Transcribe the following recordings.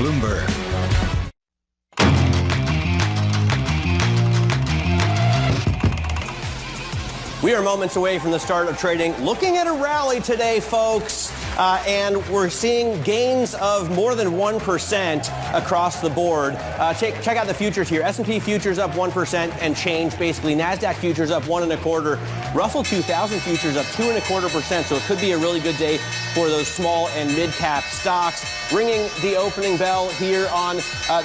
Bloomberg. We are moments away from the start of trading. Looking at a rally today, folks, and we're seeing gains of more than 1% across the board. Check out the futures here. S&P futures up 1% and change, basically. NASDAQ futures up 1.25%. Russell 2000 futures up 2.25%. So it could be a really good day for those small and mid-cap stocks. Ringing the opening bell here on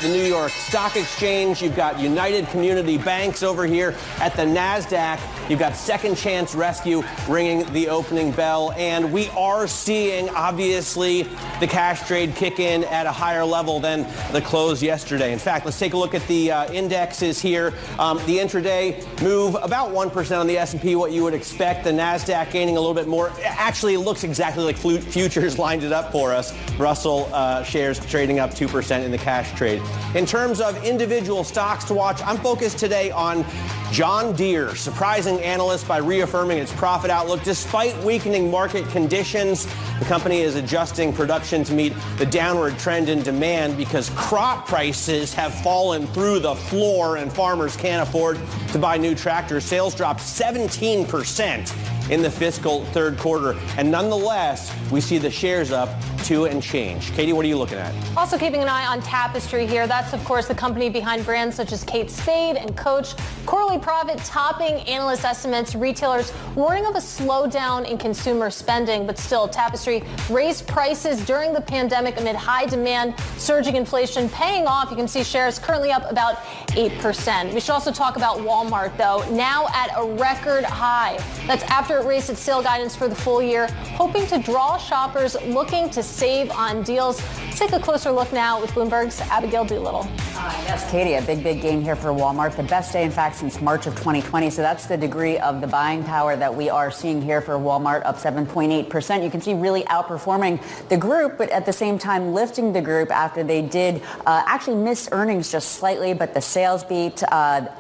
the New York Stock Exchange. You've got United Community Banks over here at the NASDAQ. You've got Second Chance Rescue ringing the opening bell. And we are seeing, obviously, the cash trade kick in at a higher level than the close yesterday. In fact, let's take a look at the indexes here. The intraday move about 1% on the S&P, what you would expect. The NASDAQ gaining a little bit more. Actually, it looks exactly like futures lined it up for us. Russell shares trading up 2% in the cash trade. In terms of individual stocks to watch, I'm focused today on John Deere, surprising analysts by reaffirming its profit outlook despite weakening market conditions. The company is adjusting production to meet the downward trend in demand because crop prices have fallen through the floor and farmers can't afford to buy new tractors. Sales dropped 17% in the fiscal third quarter. And nonetheless, we see the shares up 2 and change. Katie, what are you looking at? Also keeping an eye on Tapestry here. That's, of course, the company behind brands such as Kate Spade and Coach. Quarterly profit topping analyst estimates. Retailers warning of a slowdown in consumer spending. But still, Tapestry raised prices during the pandemic amid high demand, surging inflation paying off. You can see shares currently up about 8%. We should also talk about Walmart, though, now at a record high. That's after it raised its sale guidance for the full year, hoping to draw shoppers looking to save on deals. Let's take a closer look now with Bloomberg's Abigail Doolittle. Yes, Katie, a big gain here for Walmart. The best day, in fact, since March of 2020. So that's the degree of the buying power that we are seeing here for Walmart, up 7.8%. You can see really outperforming the group, but at the same time lifting the group after they did actually miss earnings just slightly. But the sales beat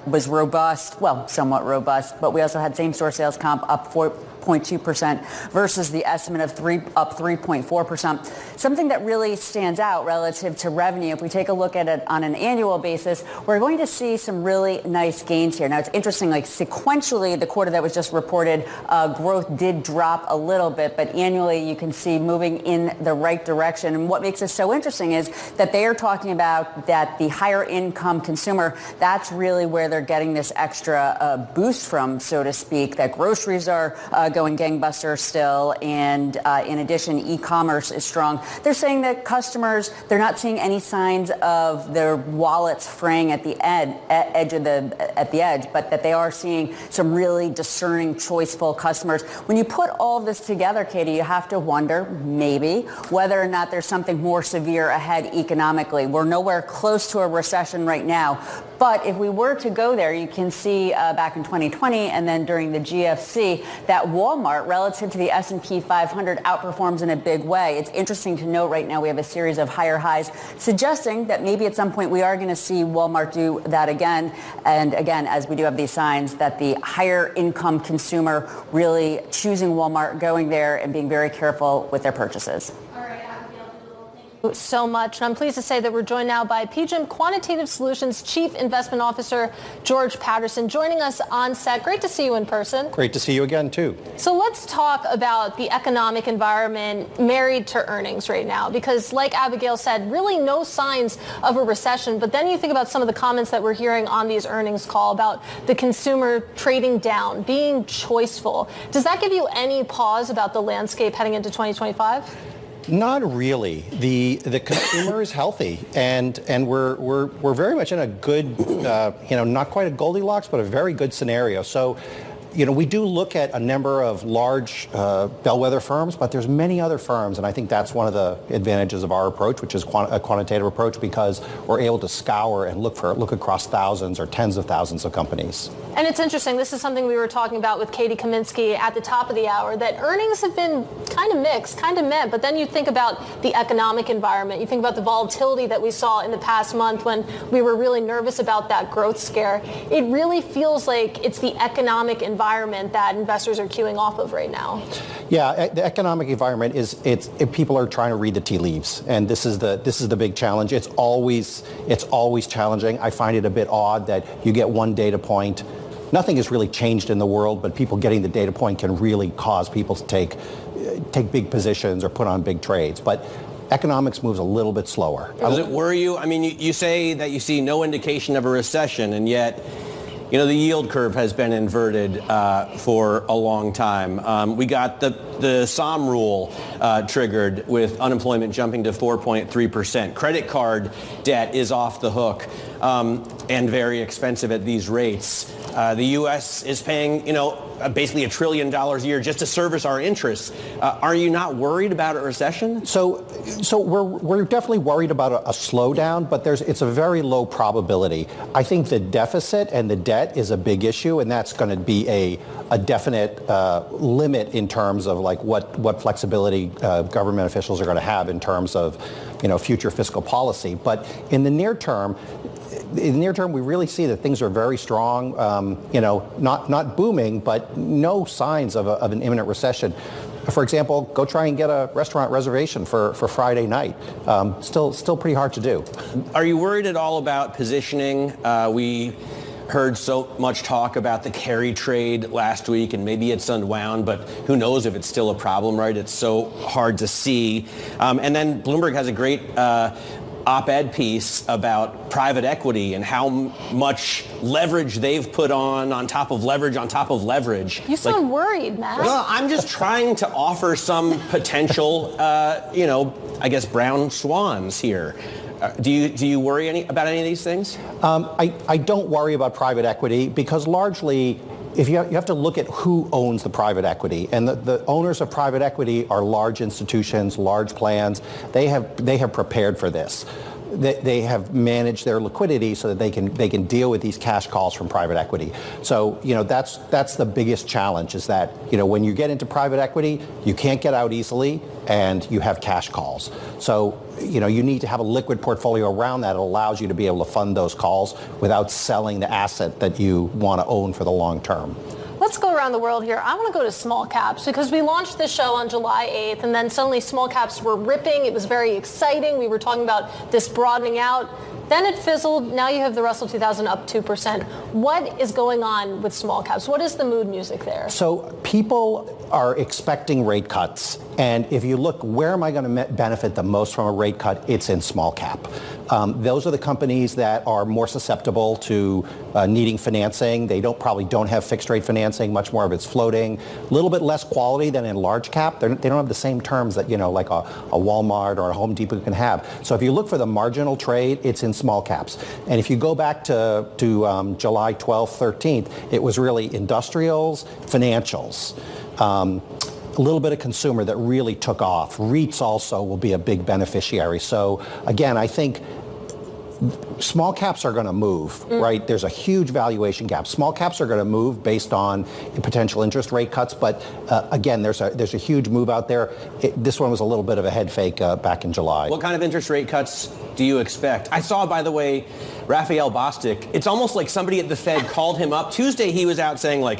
was robust, well, somewhat robust. But we also had same-store sales comp up 4.2% versus the estimate of up 3.4%. Something that really stands out relative to revenue, if we take a look at it on an annual basis, we're going to see some really nice gains here. Now, it's interesting, like sequentially, the quarter that was just reported, growth did drop a little bit, but annually you can see moving in the right direction. And what makes this so interesting is that they are talking about that the higher income consumer, that's really where they're getting this extra boost from, so to speak, that groceries are going gangbusters still. And in addition, e-commerce is strong. They're saying that customers, they're not seeing any signs of their wallets fraying at the edge, but that they are seeing some really discerning, choiceful customers. When you put all of this together, Katie, you have to wonder maybe whether or not there's something more severe ahead economically. We're nowhere close to a recession right now. But if we were to go there, you can see back in 2020 and then during the GFC that Walmart, relative to the S&P 500, outperforms in a big way. It's interesting to note right now we have a series of higher highs, suggesting that maybe at some point we are going to see Walmart do that again. And again, as we do have these signs that the higher income consumer really choosing Walmart, going there and being very careful with their purchases. So much. And I'm pleased to say that we're joined now by PGIM Quantitative Solutions Chief Investment Officer George Patterson, joining us on set. Great to see you in person. Great to see you again, too. So let's talk about the economic environment married to earnings right now, because like Abigail said, really no signs of a recession. But then you think about some of the comments that we're hearing on these earnings call about the consumer trading down, being choiceful. Does that give you any pause about the landscape heading into 2025? Not really. The consumer is healthy, and we're very much in a good, not quite a Goldilocks, but a very good scenario. So, we do look at a number of large bellwether firms, but there's many other firms, and I think that's one of the advantages of our approach, which is a quantitative approach, because we're able to scour and look across thousands or tens of thousands of companies. And it's interesting. This is something we were talking about with Katie Kaminsky at the top of the hour, that earnings have been kind of mixed, kind of meh. But then you think about the economic environment. You think about the volatility that we saw in the past month when we were really nervous about that growth scare. It really feels like it's the economic environment environment that investors are queuing off of right now? Yeah, the economic environment people are trying to read the tea leaves, and this is the big challenge. It's always challenging. I find it a bit odd that you get one data point. Nothing has really changed in the world, but people getting the data point can really cause people to take big positions or put on big trades. But economics moves a little bit slower. Does it worry you? I mean, you say that you see no indication of a recession, and yet, you know, the yield curve has been inverted for a long time. We got the SOM rule triggered with unemployment jumping to 4.3%. Credit card debt is off the hook and very expensive at these rates. The U.S. is paying, basically $1 trillion a year just to service our interests. Are you not worried about a recession? So we're definitely worried about a slowdown, but it's a very low probability. I think the deficit and the debt is a big issue, and that's going to be a definite limit in terms of like what flexibility government officials are going to have in terms of future fiscal policy. But in the near term, we really see that things are very strong, not booming, but no signs of an imminent recession. For example, go try and get a restaurant reservation for Friday night. Still pretty hard to do. Are you worried at all about positioning? We heard so much talk about the carry trade last week, and maybe it's unwound, but who knows if it's still a problem, right? It's so hard to see. And then Bloomberg has a great op-ed piece about private equity and how much leverage they've put on top of leverage on top of leverage. You sound worried, Matt. Well, I'm just trying to offer some potential, I guess brown swans here. Do you worry about any of these things? I don't worry about private equity because largely, if you have to look at who owns the private equity, and the owners of private equity are large institutions, large plans. They have prepared for this. They have managed their liquidity so that they can deal with these cash calls from private equity. So that's the biggest challenge is that when you get into private equity, you can't get out easily, and you have cash calls. So you need to have a liquid portfolio around that. It allows you to be able to fund those calls without selling the asset that you want to own for the long term. Let's go around the world here. I want to go to small caps because we launched this show on July 8th, and then suddenly small caps were ripping. It was very exciting. We were talking about this broadening out. Then it fizzled. Now you have the Russell 2000 up 2%. What is going on with small caps? What is the mood music there? So people are expecting rate cuts. And if you look, where am I going to benefit the most from a rate cut? It's in small cap. Those are the companies that are more susceptible to needing financing. They probably don't have fixed rate financing. Much more of it's floating. A little bit less quality than in large cap. They don't have the same terms that like a Walmart or a Home Depot can have. So if you look for the marginal trade, it's in small caps. And if you go back to July 12th, 13th, it was really industrials, financials. A little bit of consumer that really took off. REITs also will be a big beneficiary. So again, I think small caps are going to move, right? There's a huge valuation gap. Small caps are going to move based on potential interest rate cuts, but again, there's a huge move out there. This one was a little bit of a head fake back in July. What kind of interest rate cuts do you expect? I saw, by the way, Raphael Bostic. It's almost like somebody at the Fed called him up. Tuesday, he was out saying, like,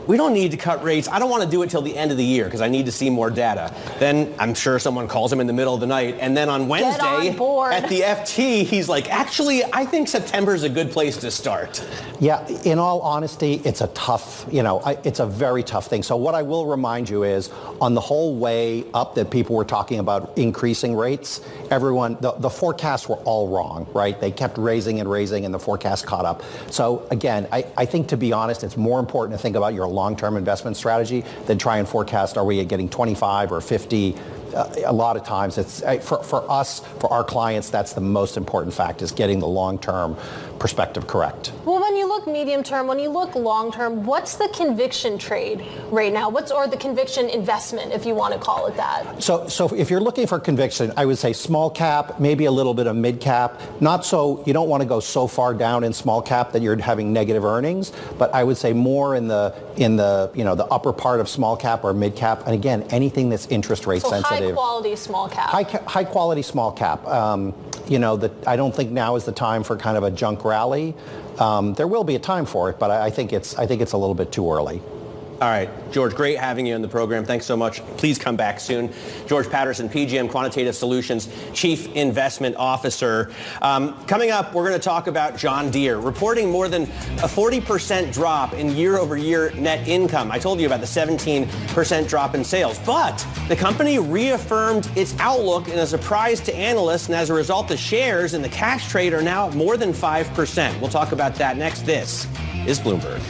we don't need to cut rates. I don't want to do it till the end of the year because I need to see more data. Then I'm sure someone calls him in the middle of the night. And then on Wednesday at the FT, he's like, actually, I think September is a good place to start. Yeah, in all honesty, it's a tough, it's a very tough thing. So what I will remind you is on the whole way up that people were talking about increasing rates, the forecasts were all wrong, right? They kept raising and the forecast caught up. So again, I think to be honest, it's more important to think about your long-term investment strategy than try and forecast, are we getting 25 or 50? A lot of times it's for us, for our clients, that's the most important fact is getting the long-term perspective correct. Well, when you look medium term, when you look long term, what's the conviction trade right now? Or the conviction investment, if you want to call it that? So if you're looking for conviction, I would say small cap, maybe a little bit of mid cap. Not so, you don't want to go so far down in small cap that you're having negative earnings, but I would say more in the upper part of small cap or mid cap. And again, anything that's interest rate sensitive. High quality small cap. High quality small cap. I don't think now is the time for kind of a junk rally. There will be a time for it, but I think it's a little bit too early. All right, George, great having you on the program. Thanks so much. Please come back soon. George Patterson, PGM Quantitative Solutions Chief Investment Officer. Coming up, we're going to talk about John Deere, reporting more than a 40% drop in year-over-year net income. I told you about the 17% drop in sales, but the company reaffirmed its outlook in a surprise to analysts, and as a result, the shares in the cash trade are now more than 5%. We'll talk about that next. This is Bloomberg.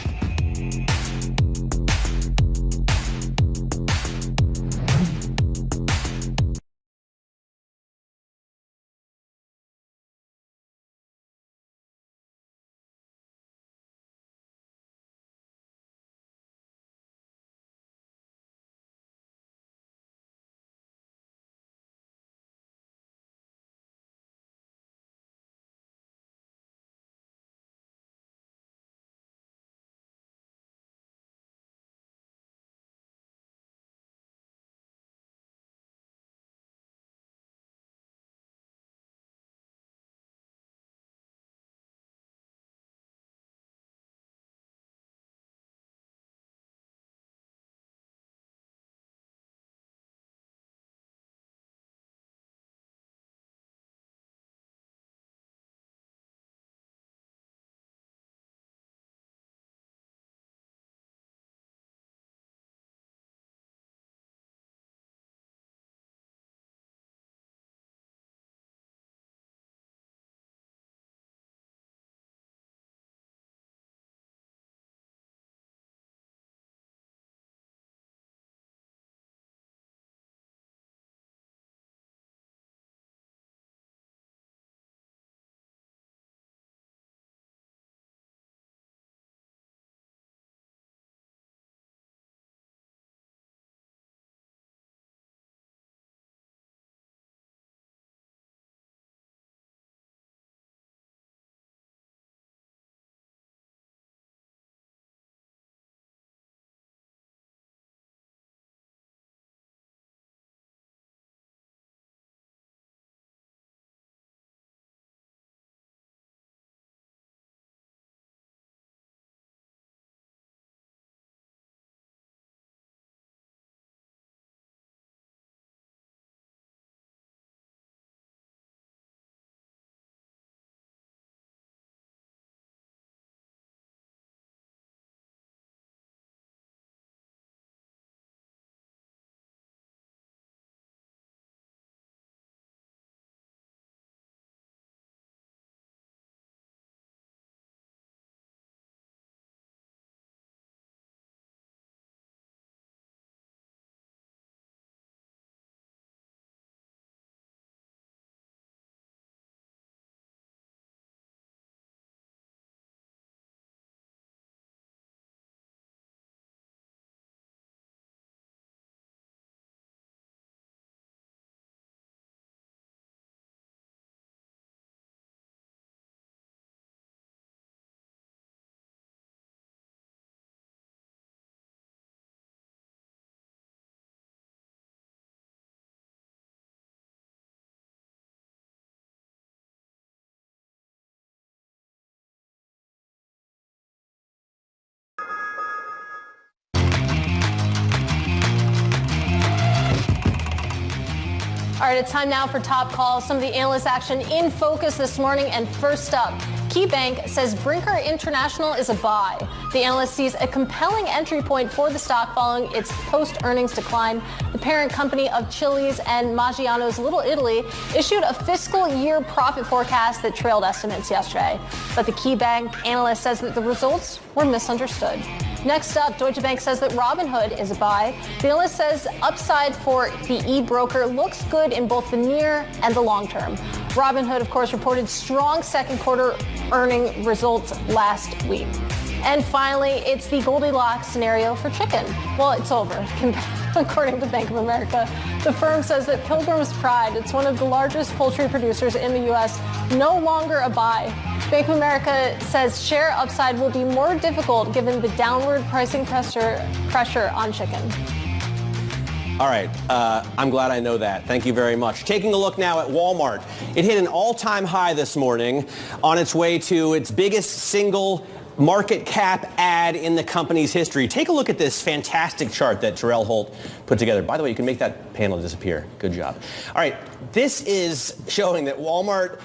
All right, it's time now for Top Calls. Some of the analyst action in focus this morning. And first up, KeyBank says Brinker International is a buy. The analyst sees a compelling entry point for the stock following its post-earnings decline. The parent company of Chili's and Maggiano's Little Italy issued a fiscal year profit forecast that trailed estimates yesterday. But the KeyBank analyst says that the results were misunderstood. Next up, Deutsche Bank says that Robinhood is a buy. The analyst says upside for the e-broker looks good in both the near and the long term. Robinhood, of course, reported strong second quarter earning results last week. And finally, it's the Goldilocks scenario for chicken. Well, it's over. According to Bank of America, the firm says that Pilgrim's Pride, it's one of the largest poultry producers in the U.S., no longer a buy. Bank of America says share upside will be more difficult given the downward pricing pressure on chicken. All right, I'm glad I know that. Thank you very much. Taking a look now at Walmart. It hit an all-time high this morning on its way to its biggest single market cap add in the company's history. Take a look at this fantastic chart that Terrell Holt put together. By the way, you can make that panel disappear. Good job. All right, this is showing that Walmart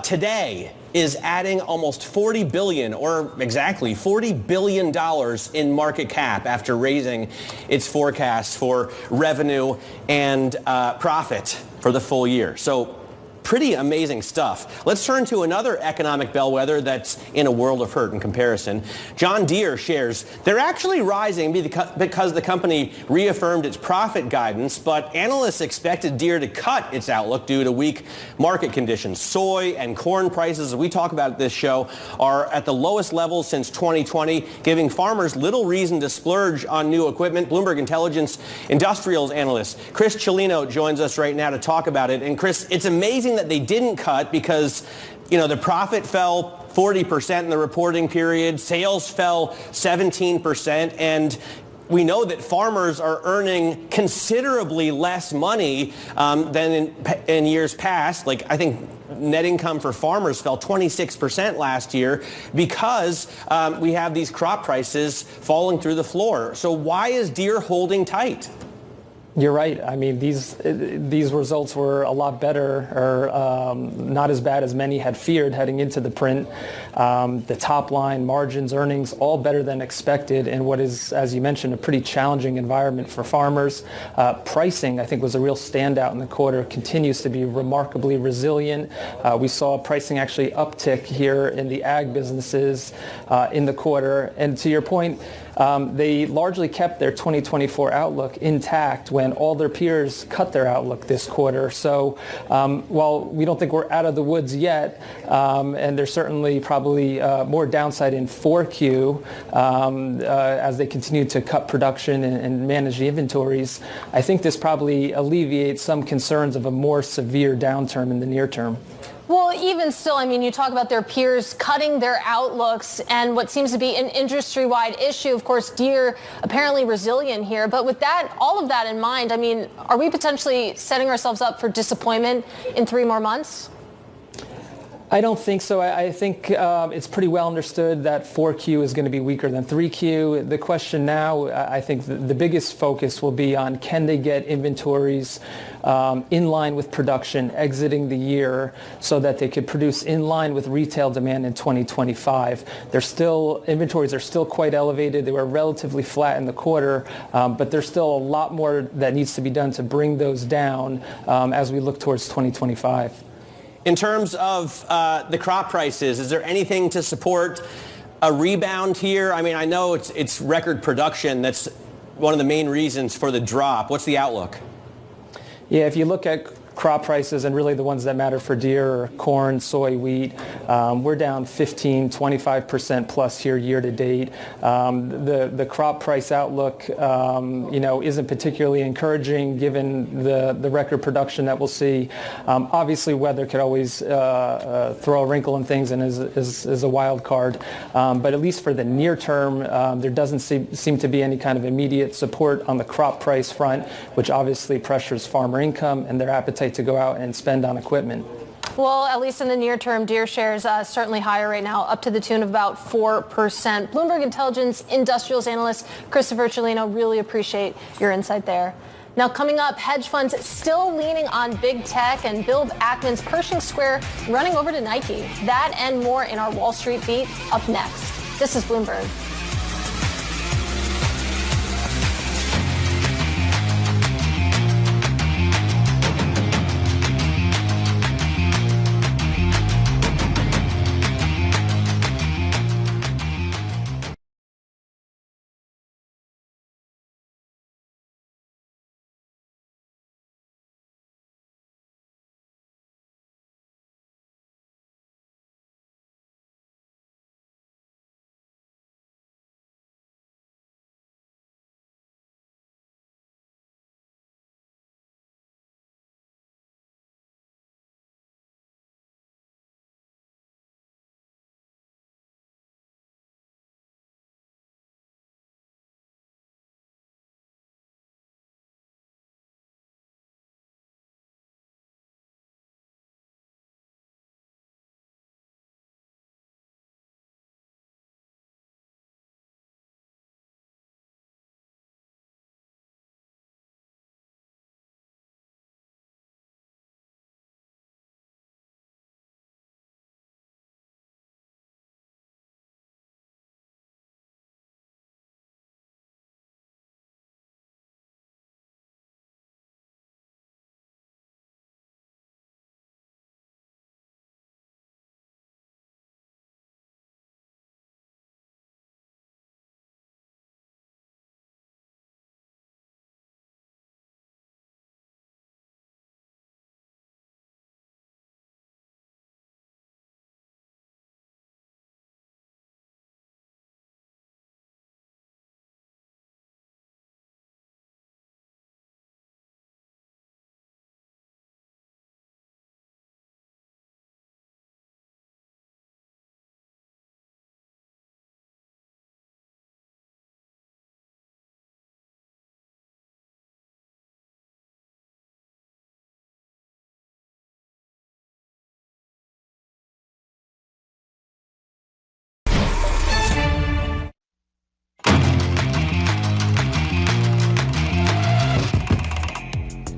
today is adding almost 40 billion, or exactly $40 billion in market cap after raising its forecast for revenue and profit for the full year. So pretty amazing stuff. Let's turn to another economic bellwether that's in a world of hurt in comparison. John Deere shares, they're actually rising because the company reaffirmed its profit guidance, but analysts expected Deere to cut its outlook due to weak market conditions. Soy and corn prices, as we talk about this show, are at the lowest levels since 2020, giving farmers little reason to splurge on new equipment. Bloomberg Intelligence industrials analyst Chris Cellino joins us right now to talk about it. And Chris, it's amazing that they didn't cut because, the profit fell 40% in the reporting period. Sales fell 17%. And we know that farmers are earning considerably less money than in years past. Like, I think net income for farmers fell 26% last year because we have these crop prices falling through the floor. So why is Deere holding tight? You're right. I mean, these results were a lot better, or not as bad as many had feared heading into the print. The top line, margins, earnings, all better than expected in what is, as you mentioned, a pretty challenging environment for farmers. Pricing, I think, was a real standout in the quarter, continues to be remarkably resilient. We saw pricing actually uptick here in the ag businesses in the quarter. And to your point, they largely kept their 2024 outlook intact when all their peers cut their outlook this quarter. So while we don't think we're out of the woods yet, and there's certainly probably more downside in 4Q as they continue to cut production and manage the inventories, I think this probably alleviates some concerns of a more severe downturn in the near term. Well, even still, I mean, you talk about their peers cutting their outlooks and what seems to be an industry-wide issue. Of course, Deere apparently resilient here. But with that, all of that in mind, I mean, are we potentially setting ourselves up for disappointment in 3 more months? I don't think so. I think it's pretty well understood that 4Q is going to be weaker than 3Q. The question now, I think the biggest focus will be on, can they get inventories in line with production exiting the year so that they could produce in line with retail demand in 2025. Inventories are still quite elevated. They were relatively flat in the quarter, but there's still a lot more that needs to be done to bring those down as we look towards 2025. In terms of the crop prices, is there anything to support a rebound here? I mean, I know it's record production. That's one of the main reasons for the drop. What's the outlook? Yeah, if you look at crop prices, and really the ones that matter for Deere, corn, soy, wheat, we're down 25% plus here year to date. The crop price outlook, isn't particularly encouraging given the record production that we'll see. Obviously, weather could always throw a wrinkle in things and is a wild card. But at least for the near term, there doesn't seem to be any kind of immediate support on the crop price front, which obviously pressures farmer income and their appetite to go out and spend on equipment. Well, at least in the near term, Deere shares certainly higher right now, up to the tune of about 4%. Bloomberg Intelligence industrials analyst Christopher Cellino, really appreciate your insight there. Now coming up, hedge funds still leaning on big tech, and Bill Ackman's Pershing Square running over to Nike. That and more in our Wall Street beat up next. This is Bloomberg.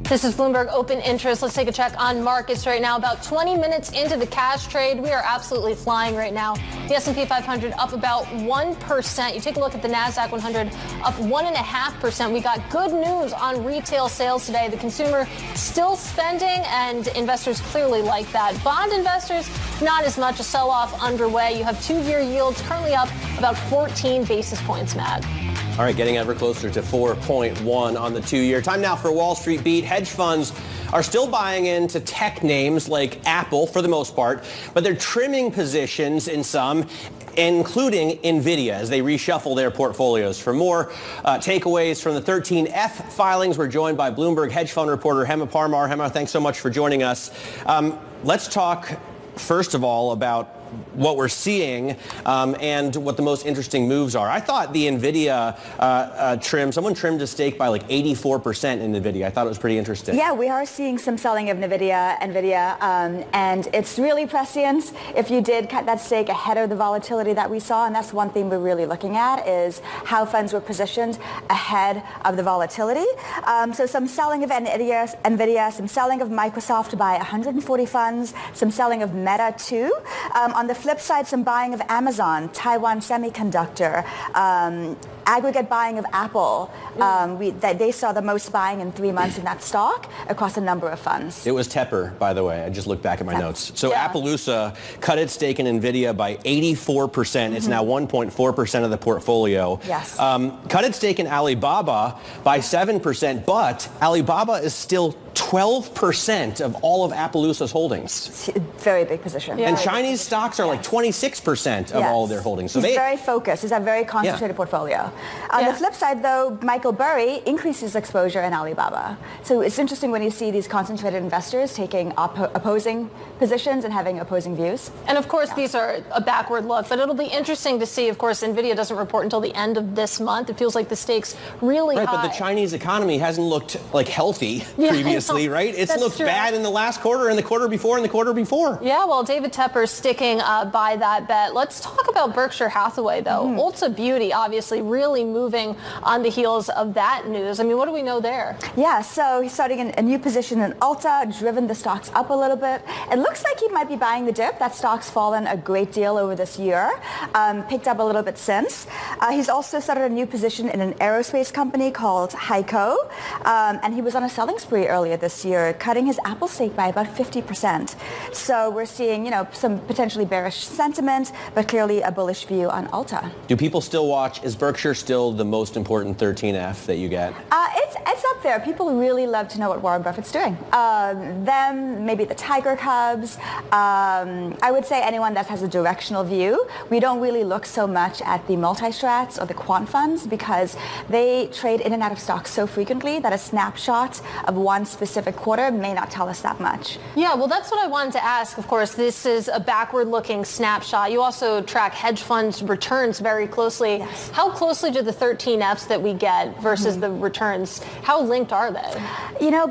This is Bloomberg Open Interest. Let's take a check on markets right now. About 20 minutes into the cash trade, we are absolutely flying right now. The S&P 500 up about 1%. You take a look at the NASDAQ 100 up 1.5%. We got good news on retail sales today. The consumer still spending, and investors clearly like that. Bond investors, not as much. A sell-off underway. You have 2-year yields currently up about 14 basis points, Matt. All right, getting ever closer to 4.1 on the 2-year. Time now for Wall Street Beat. Hedge funds are still buying into tech names like Apple for the most part, but they're trimming positions in some, including NVIDIA, as they reshuffle their portfolios. For more takeaways from the 13F filings, we're joined by Bloomberg hedge fund reporter Hema Parmar. Hema, thanks so much for joining us. Let's talk, first of all, about what we're seeing and what the most interesting moves are. I thought the NVIDIA trim, someone trimmed a stake by like 84% in NVIDIA. I thought it was pretty interesting. Yeah, we are seeing some selling of NVIDIA, and it's really prescient. If you did cut that stake ahead of the volatility that we saw, and that's one thing we're really looking at, is how funds were positioned ahead of the volatility. So some selling of NVIDIA, some selling of Microsoft by 140 funds, some selling of Meta too. On the flip side, some buying of Amazon, Taiwan Semiconductor, aggregate buying of Apple. They saw the most buying in 3 months in that stock across a number of funds. It was Tepper, by the way. I just looked back at my notes. So yeah. Appaloosa cut its stake in NVIDIA by 84%. It's now 1.4% of the portfolio. Yes. Cut its stake in Alibaba by 7%, but Alibaba is still 12% of all of Appaloosa's holdings. Very big position. Yeah. And Chinese stocks are like 26% of all of their holdings. So he's very focused. He's a very concentrated portfolio. On the flip side, though, Michael Burry increases exposure in Alibaba. So it's interesting when you see these concentrated investors taking opposing positions and having opposing views. And of course, these are a backward look, but it'll be interesting to see. Of course, NVIDIA doesn't report until the end of this month. It feels like the stakes really high. Right, but the Chinese economy hasn't looked like healthy previously, right? It's looked bad in the last quarter and the quarter before and the quarter before. Yeah, well, David Tepper's sticking by that bet. Let's talk about Berkshire Hathaway, though. Ulta Beauty, obviously, really moving on the heels of that news. I mean, what do we know there? Yeah, so he's starting a new position in Ulta, driven the stocks up a little bit. It looks like he might be buying the dip. That stock's fallen a great deal over this year, picked up a little bit since. He's also started a new position in an aerospace company called Heiko, and he was on a selling spree earlier this year, cutting his Apple stake by about 50%. So we're seeing, some potentially bearish sentiment, but clearly a bullish view on Ulta. Do people still watch? Is Berkshire still the most important 13F that you get? It's up there. People really love to know what Warren Buffett's doing. Them, maybe the Tiger Cubs. I would say anyone that has a directional view. We don't really look so much at the multi-strats or the quant funds because they trade in and out of stocks so frequently that a snapshot of one specific quarter may not tell us that much. Yeah, well, that's what I wanted to ask. Of course, this is a backward-looking snapshot. You also track hedge funds' returns very closely. Yes. How closely do the 13Fs that we get versus the returns, how linked are they?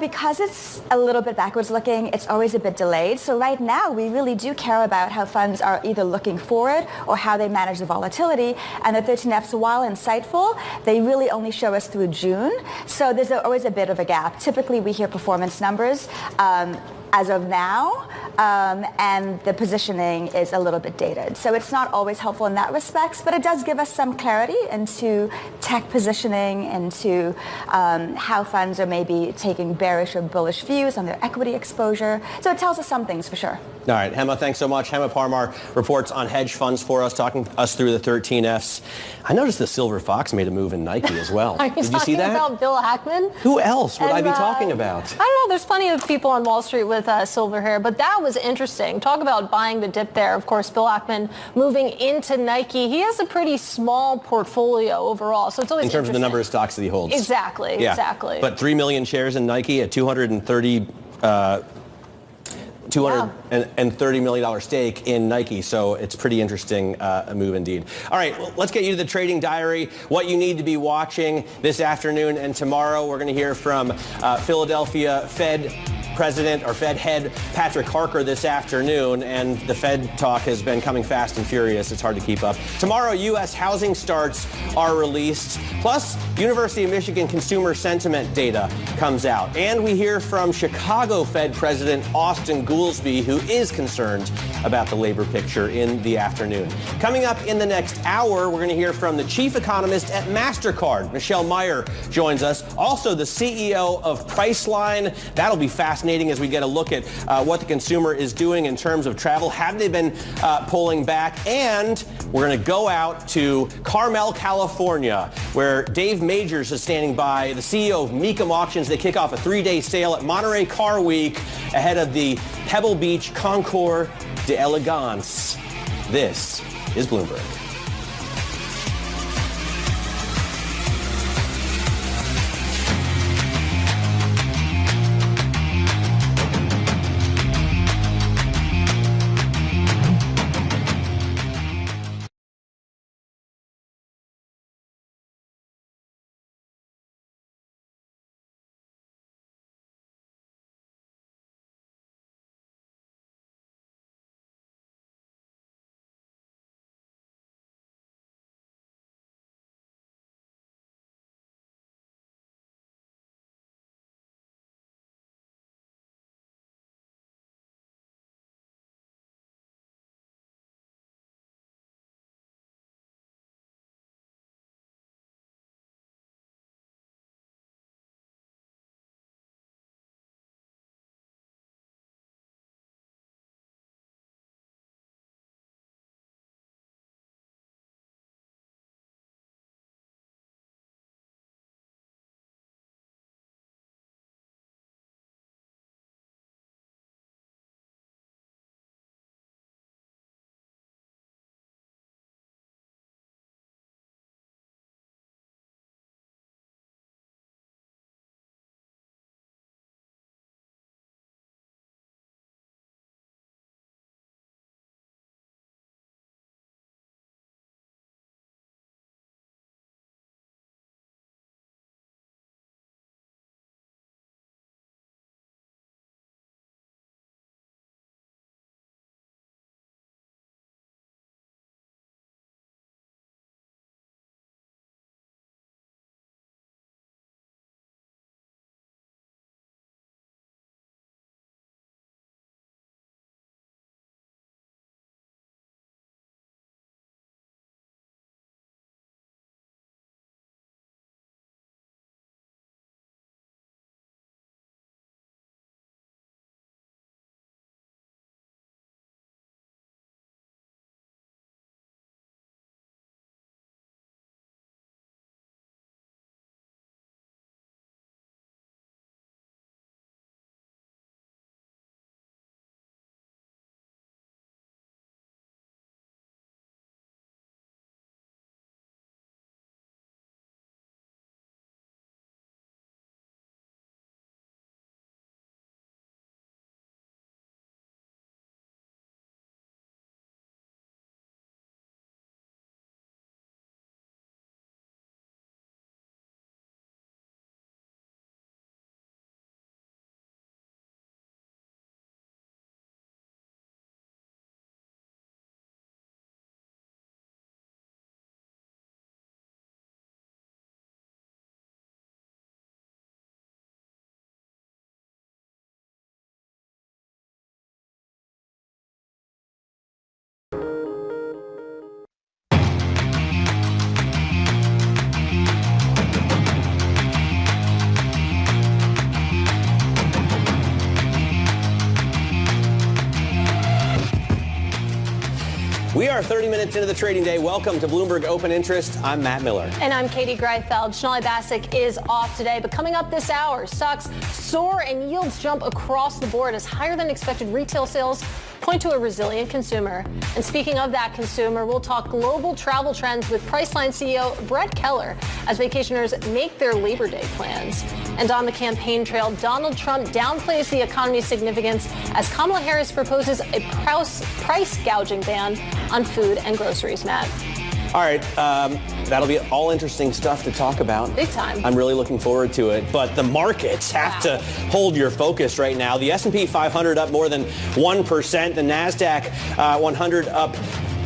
Because it's a little bit backwards looking, it's always a bit delayed. So right now, we really do care about how funds are either looking forward or how they manage the volatility. And the 13Fs, while insightful, they really only show us through June. So there's always a bit of a gap. Typically, we hear performance numbers as of now, and the positioning is a little bit dated. So it's not always helpful in that respect, but it does give us some clarity into tech positioning, into how funds are maybe taking bearish or bullish views on their equity exposure. So it tells us some things for sure. All right, Hema, thanks so much. Hema Parmar reports on hedge funds for us, talking us through the 13Fs. I noticed the Silver Fox made a move in Nike as well. Are you Did you see that? talking about Bill Ackman? Who else would I be talking about? I don't know. There's plenty of people on Wall Street with silver hair, but that was interesting. Talk about buying the dip there. Of course, Bill Ackman moving into Nike. He has a pretty small portfolio overall, so it's always in terms of the number of stocks that he holds. Exactly. Yeah. Exactly. But 3 million shares in Nike at $230 million stake in Nike. So it's pretty interesting a move indeed. All right, well, let's get you to the trading diary. What you need to be watching this afternoon and tomorrow. We're going to hear from Philadelphia Fed President or Fed head Patrick Harker this afternoon, and the Fed talk has been coming fast and furious. It's hard to keep up. Tomorrow, U.S. housing starts are released. Plus, University of Michigan consumer sentiment data comes out. And we hear from Chicago Fed President Austin Goolsbee, who is concerned about the labor picture in the afternoon. Coming up in the next hour, we're going to hear from the chief economist at MasterCard. Michelle Meyer joins us. Also, the CEO of Priceline. That'll be fascinating as we get a look at what the consumer is doing in terms of travel. Have they been pulling back? And we're going to go out to Carmel, California, where Dave Majors is standing by, the CEO of Mecum Auctions. They kick off a 3-day sale at Monterey Car Week ahead of the Pebble Beach Concours d'Elegance. This is Bloomberg. We are 30 minutes into the trading day. Welcome to Bloomberg Open Interest. I'm Matt Miller. And I'm Katie Greifeld. Sonali Basak is off today, but coming up this hour, stocks soar and yields jump across the board as higher than expected retail sales point to a resilient consumer. And speaking of that consumer, we'll talk global travel trends with Priceline CEO Brett Keller as vacationers make their Labor Day plans. And on the campaign trail, Donald Trump downplays the economy's significance as Kamala Harris proposes a price gouging ban on food and groceries. Matt. All right, that'll be all interesting stuff to talk about. Big time. I'm really looking forward to it. But the markets have to hold your focus right now. The S&P 500 up more than 1%. The NASDAQ 100 up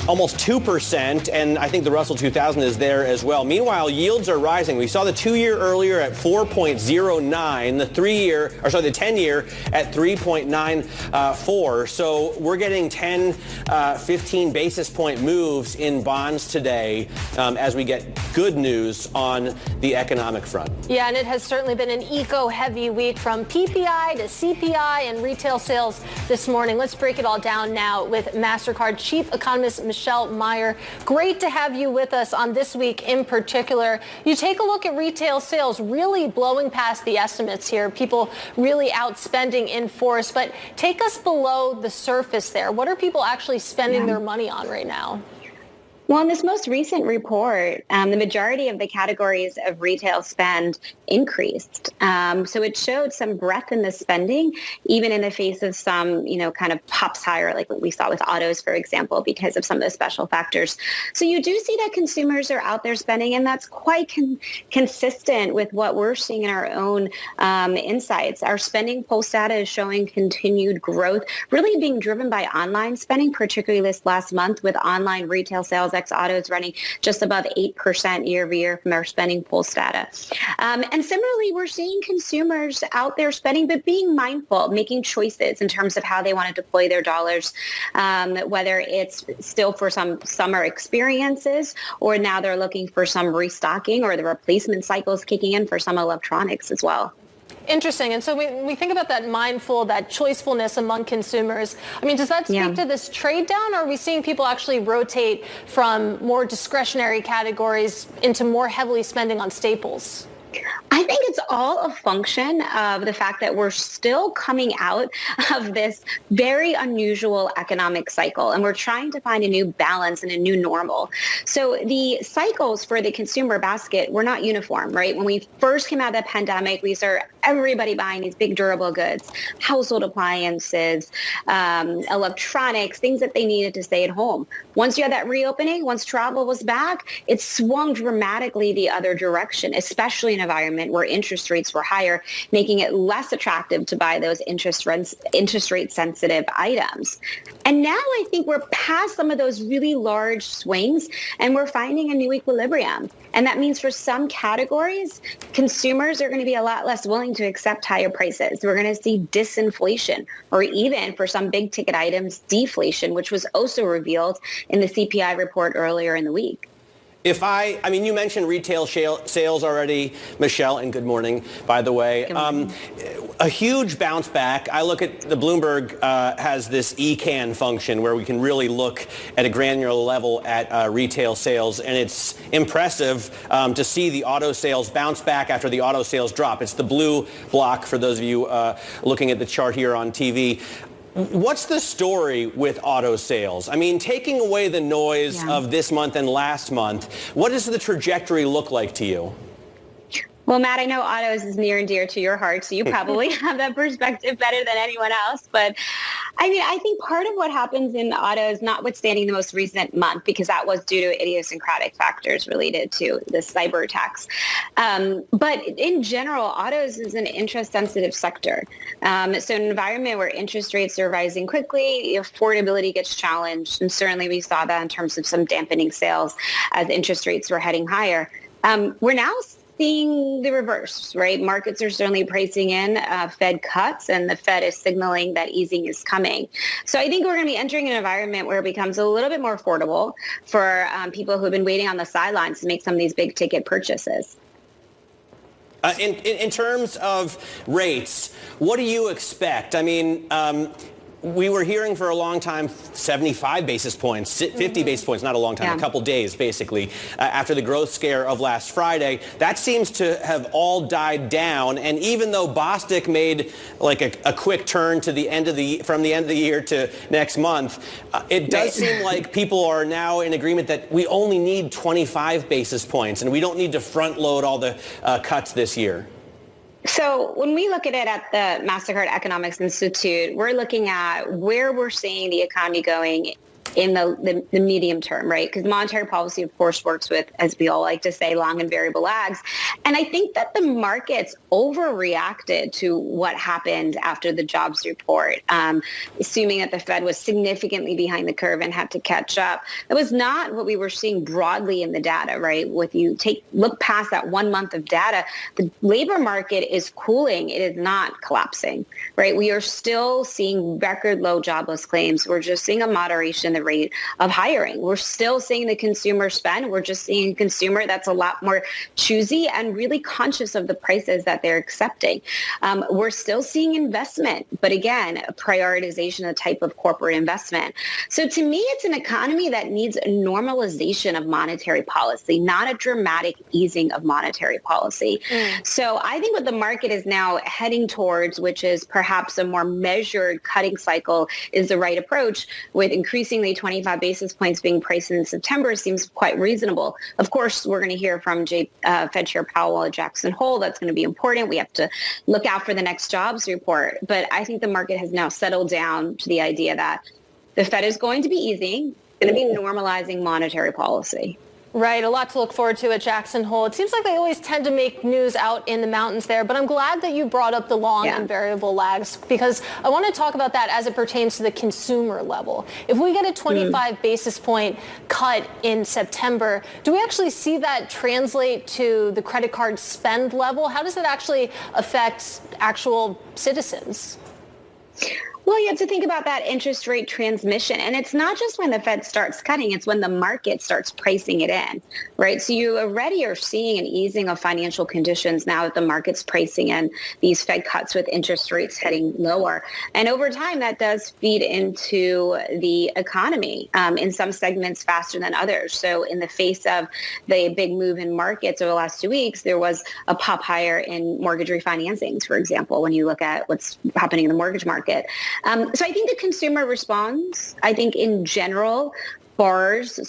almost 2%, and I think the Russell 2000 is there as well. Meanwhile, yields are rising. We saw the 2-year earlier at 4.09, the 10-year at 3.94. So we're getting 10, 15 basis point moves in bonds today as we get good news on the economic front. Yeah, and it has certainly been an eco-heavy week from PPI to CPI and retail sales this morning. Let's break it all down now with MasterCard Chief Economist Michelle Meyer. Great to have you with us on This Week in particular. You take a look at retail sales really blowing past the estimates here. People really outspending in force. But take us below the surface there. What are people actually spending their money on right now? Well, in this most recent report, the majority of the categories of retail spend increased. So it showed some breadth in the spending, even in the face of some, kind of pops higher, like what we saw with autos, for example, because of some of the special factors. So you do see that consumers are out there spending, and that's quite consistent with what we're seeing in our own insights. Our spending pulse data is showing continued growth, really being driven by online spending, particularly this last month with online retail sales ex autos running just above 8% year over year from our spending pulse data. And similarly, we're seeing consumers out there spending, but being mindful, making choices in terms of how they want to deploy their dollars, whether it's still for some summer experiences or now they're looking for some restocking or the replacement cycles kicking in for some electronics as well. Interesting. And so we think about that mindful, that choicefulness among consumers. I mean, does that speak to this trade down, or are we seeing people actually rotate from more discretionary categories into more heavily spending on staples? I think it's all a function of the fact that we're still coming out of this very unusual economic cycle, and we're trying to find a new balance and a new normal. So the cycles for the consumer basket were not uniform, right? When we first came out of the pandemic, we saw everybody buying these big durable goods, household appliances, electronics, things that they needed to stay at home. Once you had that reopening, once travel was back, it swung dramatically the other direction, especially in an environment where interest rates were higher, making it less attractive to buy those interest rate sensitive items. And now I think we're past some of those really large swings, and we're finding a new equilibrium. And that means for some categories, consumers are going to be a lot less willing to accept higher prices. We're going to see disinflation, or even for some big ticket items, deflation, which was also revealed in the CPI report earlier in the week. I mean, you mentioned retail sales already, Michelle, and good morning, by the way. A huge bounce back. I look at the Bloomberg has this ECAN function where we can really look at a granular level at retail sales, and it's impressive to see the auto sales bounce back after the auto sales drop. It's the blue block for those of you looking at the chart here on TV. What's the story with auto sales? I mean, taking away the noise of this month and last month, what does the trajectory look like to you? Well, Matt, I know autos is near and dear to your heart, so you probably have that perspective better than anyone else. But I mean, I think part of what happens in autos, notwithstanding the most recent month, because that was due to idiosyncratic factors related to the cyber attacks. But in general, autos is an interest-sensitive sector. So an environment where interest rates are rising quickly, affordability gets challenged. And certainly we saw that in terms of some dampening sales as interest rates were heading higher. We're now seeing the reverse, right? Markets are certainly pricing in Fed cuts, and the Fed is signaling that easing is coming. So I think we're going to be entering an environment where it becomes a little bit more affordable for people who have been waiting on the sidelines to make some of these big ticket purchases. In terms of rates, what do you expect? I mean, we were hearing for a long time 75 basis points, 50 basis points, not a long time, a couple days basically, after the growth scare of last Friday. That seems to have all died down. And even though Bostic made like a quick turn to the end of from the end of the year to next month, it does seem like people are now in agreement that we only need 25 basis points and we don't need to front load all the cuts this year. So when we look at it at the MasterCard Economics Institute, we're looking at where we're seeing the economy going in the medium term, right? Because monetary policy, of course, works with, as we all like to say, long and variable lags. And I think that the markets overreacted to what happened after the jobs report, assuming that the Fed was significantly behind the curve and had to catch up. That was not what we were seeing broadly in the data, right? If you look past that 1 month of data, the labor market is cooling. It is not collapsing, right? We are still seeing record low jobless claims. We're just seeing a moderation in the rate of hiring. We're still seeing the consumer spend. We're just seeing a consumer that's a lot more choosy and really conscious of the prices that they're accepting. We're still seeing investment, but again, a prioritization of the type of corporate investment. So to me, it's an economy that needs a normalization of monetary policy, not a dramatic easing of monetary policy. So I think what the market is now heading towards, which is perhaps a more measured cutting cycle, is the right approach, with increasingly 25 basis points being priced in September seems quite reasonable. Of course, we're going to hear from Fed Chair Powell at Jackson Hole. That's going to be important. We have to look out for the next jobs report. But I think the market has now settled down to the idea that the Fed is going to be easing, going to be normalizing monetary policy. Right, a lot to look forward to at Jackson Hole. It seems like they always tend to make news out in the mountains there, but I'm glad that you brought up the long and variable lags, because I want to talk about that as it pertains to the consumer level. If we get a 25 basis point cut in September, do we actually see that translate to the credit card spend level? How does it actually affect actual citizens? Well, you have to think about that interest rate transmission. And it's not just when the Fed starts cutting, it's when the market starts pricing it in, right? So you already are seeing an easing of financial conditions now that the market's pricing in these Fed cuts with interest rates heading lower. And over time, that does feed into the economy in some segments faster than others. So in the face of the big move in markets over the last 2 weeks, there was a pop higher in mortgage refinancings, for example, when you look at what's happening in the mortgage market. So I think the consumer responds. I think in general, borrowers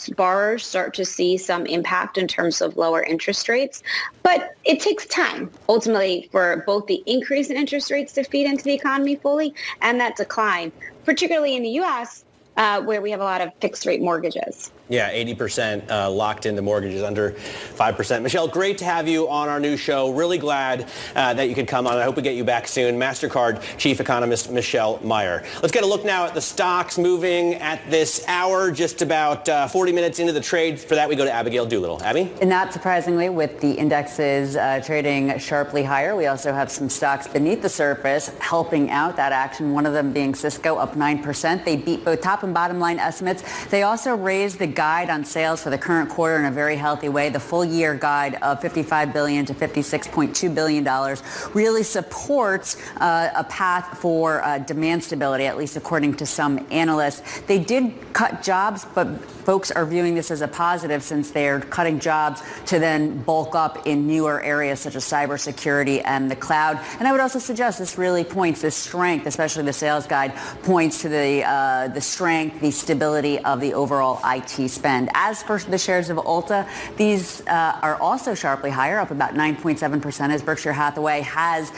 start to see some impact in terms of lower interest rates. But it takes time, ultimately, for both the increase in interest rates to feed into the economy fully and that decline, particularly in the U.S., where we have a lot of fixed rate mortgages. Yeah, 80% locked into mortgages under 5%. Michelle, great to have you on our new show. Really glad that you could come on. I hope we get you back soon. MasterCard Chief Economist Michelle Meyer. Let's get a look now at the stocks moving at this hour, just about 40 minutes into the trade. For that, we go to Abigail Doolittle. Abby? And not surprisingly, with the indexes trading sharply higher, we also have some stocks beneath the surface helping out that action, one of them being Cisco, up 9%. They beat both top and bottom line estimates. They also raised the guide on sales for the current quarter in a very healthy way. The full year guide of $55 billion to $56.2 billion really supports a path for demand stability, at least according to some analysts. They did cut jobs, but folks are viewing this as a positive since they're cutting jobs to then bulk up in newer areas such as cybersecurity and the cloud. And I would also suggest this really points, this strength, especially the sales guide, points to the strength, the stability of the overall IT spend. As for the shares of Ulta, these are also sharply higher, up about 9.7% as Berkshire Hathaway has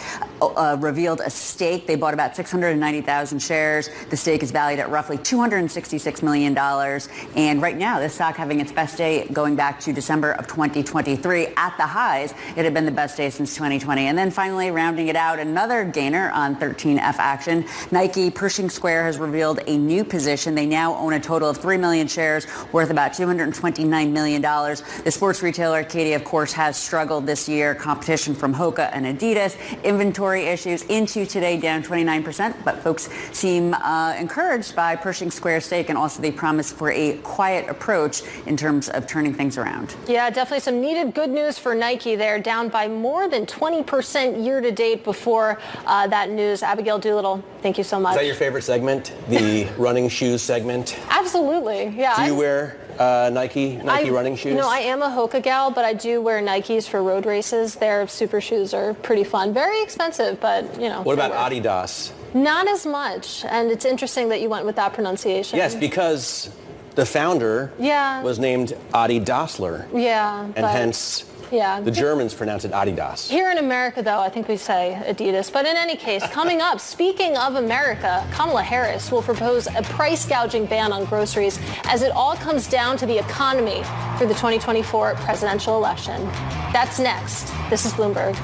revealed a stake. They bought about 690,000 shares. The stake is valued at roughly $266 million. And right now, this stock having its best day going back to December of 2023. At the highs, it had been the best day since 2020. And then finally, rounding it out, another gainer on 13F action. Nike Pershing Square has revealed a new position. They now own a total of 3 million shares worth about $229 million. The sports retailer, Katie, of course, has struggled this year. Competition from Hoka and Adidas. Inventory issues into today down 29%. But folks seem encouraged by Pershing Square's stake and also the promise for a quiet approach in terms of turning things around. Yeah, definitely some needed good news for Nike there, down by more than 20% year to date before that news. Abigail Doolittle, thank you so much. Is that your favorite segment, the running shoes segment? Absolutely, yeah. Do you wear Nike running shoes? No, I am a Hoka gal, but I do wear Nikes for road races. Their super shoes are pretty fun. Very expensive, but, you know. What about Adidas? Not as much, and it's interesting that you went with that pronunciation. Yes, because the founder was named Adi Dassler. Yeah. And hence Yeah. The Germans pronounce it Adidas. Here in America, though, I think we say Adidas. But in any case, coming up, speaking of America, Kamala Harris will propose a price gouging ban on groceries as it all comes down to the economy for the 2024 presidential election. That's next. This is Bloomberg.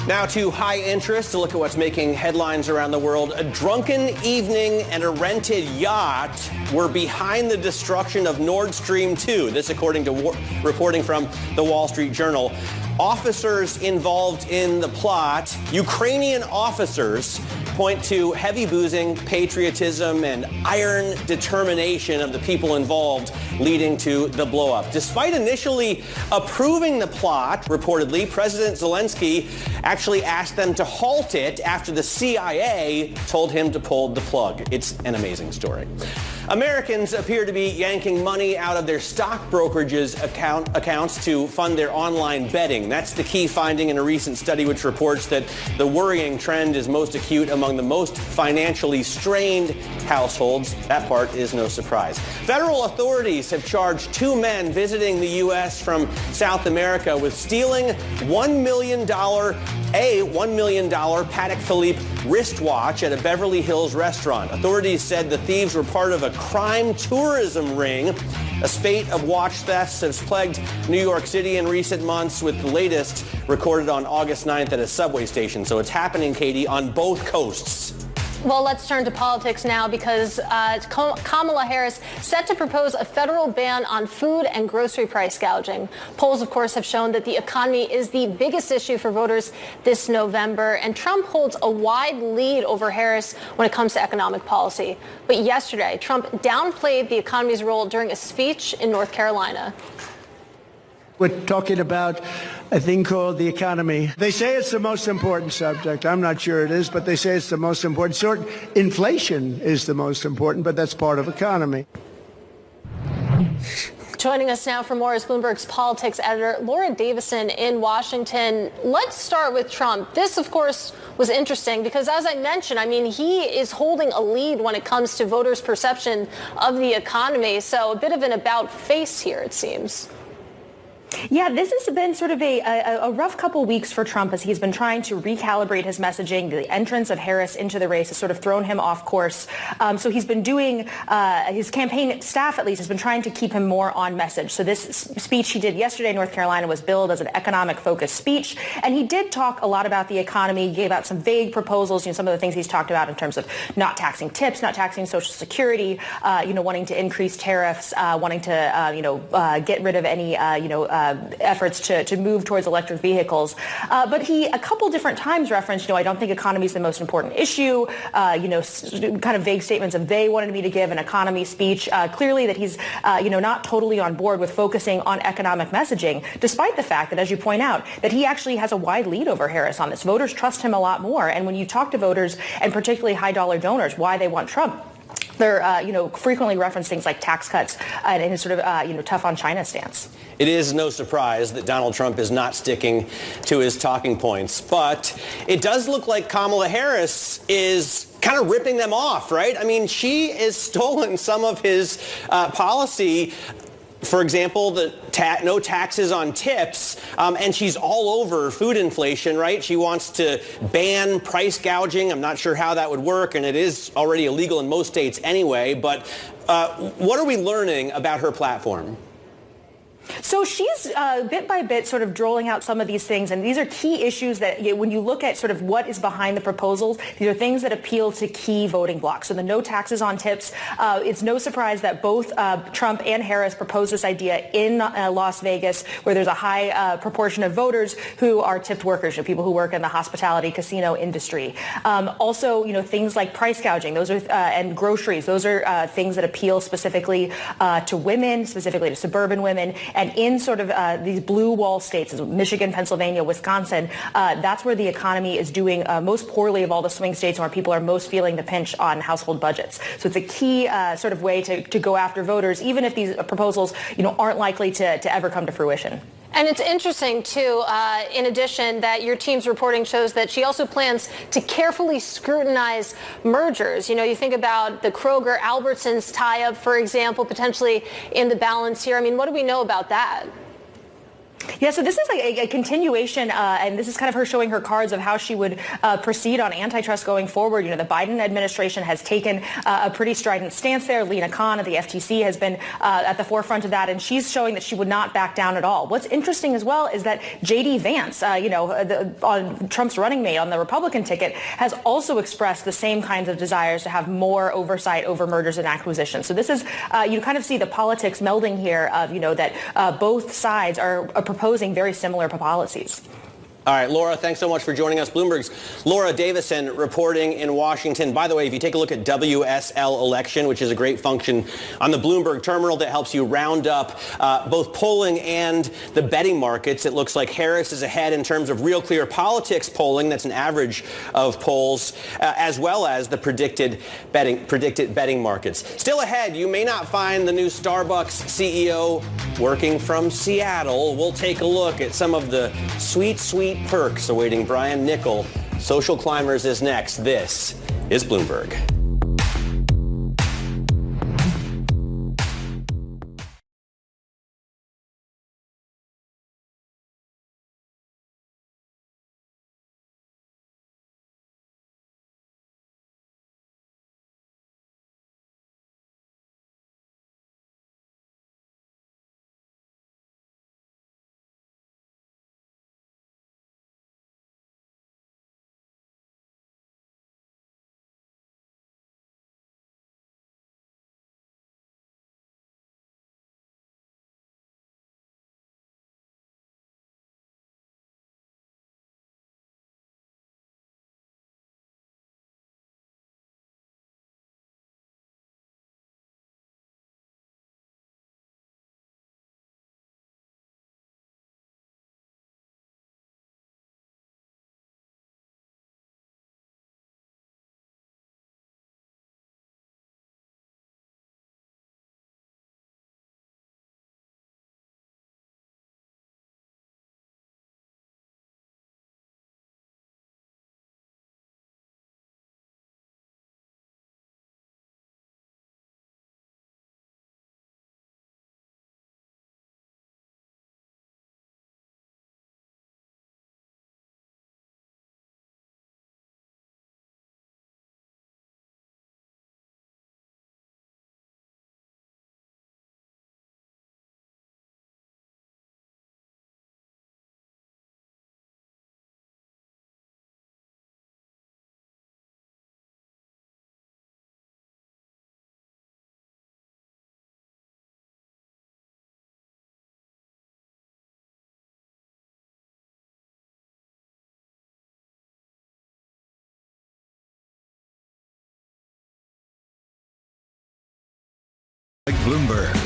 Now to high interest, to look at what's making headlines around the world. A drunken evening and a rented yacht were behind the destruction of Nord Stream 2. This according to reporting from the Wall Street Journal. Officers involved in the plot, Ukrainian officers, point to heavy boozing, patriotism, and iron determination of the people involved, leading to the blowup. Despite initially approving the plot, reportedly, President Zelensky actually asked them to halt it after the CIA told him to pull the plug. It's an amazing story. Americans appear to be yanking money out of their stock brokerages accounts to fund their online betting. That's the key finding in a recent study which reports that the worrying trend is most acute among the most financially strained households. That part is no surprise. Federal authorities have charged two men visiting the U.S. from South America with stealing $1 million Patek Philippe wristwatch at a Beverly Hills restaurant. Authorities said the thieves were part of a crime tourism ring. A spate of watch thefts has plagued New York City in recent months, with the latest recorded on August 9th at a subway station. So it's happening, Katie, on both coasts. Well, let's turn to politics now, because Kamala Harris set to propose a federal ban on food and grocery price gouging. Polls, of course, have shown that the economy is the biggest issue for voters this November, and Trump holds a wide lead over Harris when it comes to economic policy. But yesterday, Trump downplayed the economy's role during a speech in North Carolina. We're talking about a thing called the economy. They say it's the most important subject. I'm not sure it is, but they say it's the most important. Inflation is the most important, but that's part of economy. Joining us now for more is Bloomberg's politics editor Laura Davison in Washington. Let's start with Trump. This, of course, was interesting because, as I mentioned, I mean, he is holding a lead when it comes to voters' perception of the economy. So a bit of an about face here, it seems. Yeah, this has been sort of a rough couple weeks for Trump as he's been trying to recalibrate his messaging. The entrance of Harris into the race has sort of thrown him off course. So he's been doing, his campaign staff at least has been trying to keep him more on message. So this speech he did yesterday in North Carolina was billed as an economic-focused speech. And he did talk a lot about the economy, he gave out some vague proposals, some of the things he's talked about in terms of not taxing tips, not taxing Social Security, wanting to increase tariffs, wanting to, get rid of any, efforts to move towards electric vehicles. But he a couple different times referenced, I don't think economy is the most important issue, kind of vague statements of they wanted me to give an economy speech. Clearly that he's, not totally on board with focusing on economic messaging, despite the fact that, as you point out, that he actually has a wide lead over Harris on this. Voters trust him a lot more. And when you talk to voters, and particularly high-dollar donors, why they want Trump, they're, frequently reference things like tax cuts and his sort of, tough on China stance. It is no surprise that Donald Trump is not sticking to his talking points, but it does look like Kamala Harris is kind of ripping them off, right? I mean, she has stolen some of his policy. For example, the no taxes on tips, and she's all over food inflation, right? She wants to ban price gouging. I'm not sure how that would work, and it is already illegal in most states anyway. But what are we learning about her platform? So she's bit by bit sort of drolling out some of these things, and these are key issues that when you look at sort of what is behind the proposals, these are things that appeal to key voting blocs. So the no taxes on tips, it's no surprise that both Trump and Harris proposed this idea in Las Vegas, where there's a high proportion of voters who are tipped workers, people who work in the hospitality casino industry. Also, things like price gouging, those are and groceries, those are things that appeal specifically to women, specifically to suburban women. And in sort of these blue wall states, Michigan, Pennsylvania, Wisconsin, that's where the economy is doing most poorly of all the swing states, and where people are most feeling the pinch on household budgets. So it's a key sort of way to go after voters, even if these proposals, aren't likely to ever come to fruition. And it's interesting, too, in addition, that your team's reporting shows that she also plans to carefully scrutinize mergers. You think about the Kroger-Albertsons tie-up, for example, potentially in the balance here. I mean, what do we know about that? Yeah, so this is a continuation, and this is kind of her showing her cards of how she would proceed on antitrust going forward. The Biden administration has taken a pretty strident stance there. Lena Khan of the FTC has been at the forefront of that, and she's showing that she would not back down at all. What's interesting as well is that J.D. Vance, on Trump's running mate on the Republican ticket, has also expressed the same kinds of desires to have more oversight over mergers and acquisitions. So this is, you kind of see the politics melding here of, that both sides are proposing very similar policies. All right, Laura, thanks so much for joining us. Bloomberg's Laura Davison reporting in Washington. By the way, if you take a look at WSL Election, which is a great function on the Bloomberg terminal that helps you round up both polling and the betting markets, it looks like Harris is ahead in terms of Real Clear Politics polling. That's an average of polls, as well as the predicted betting markets. Still ahead, you may not find the new Starbucks CEO working from Seattle. We'll take a look at some of the sweet perks awaiting Brian Nickel. Social Climbers is next. This is Bloomberg. Bloomberg.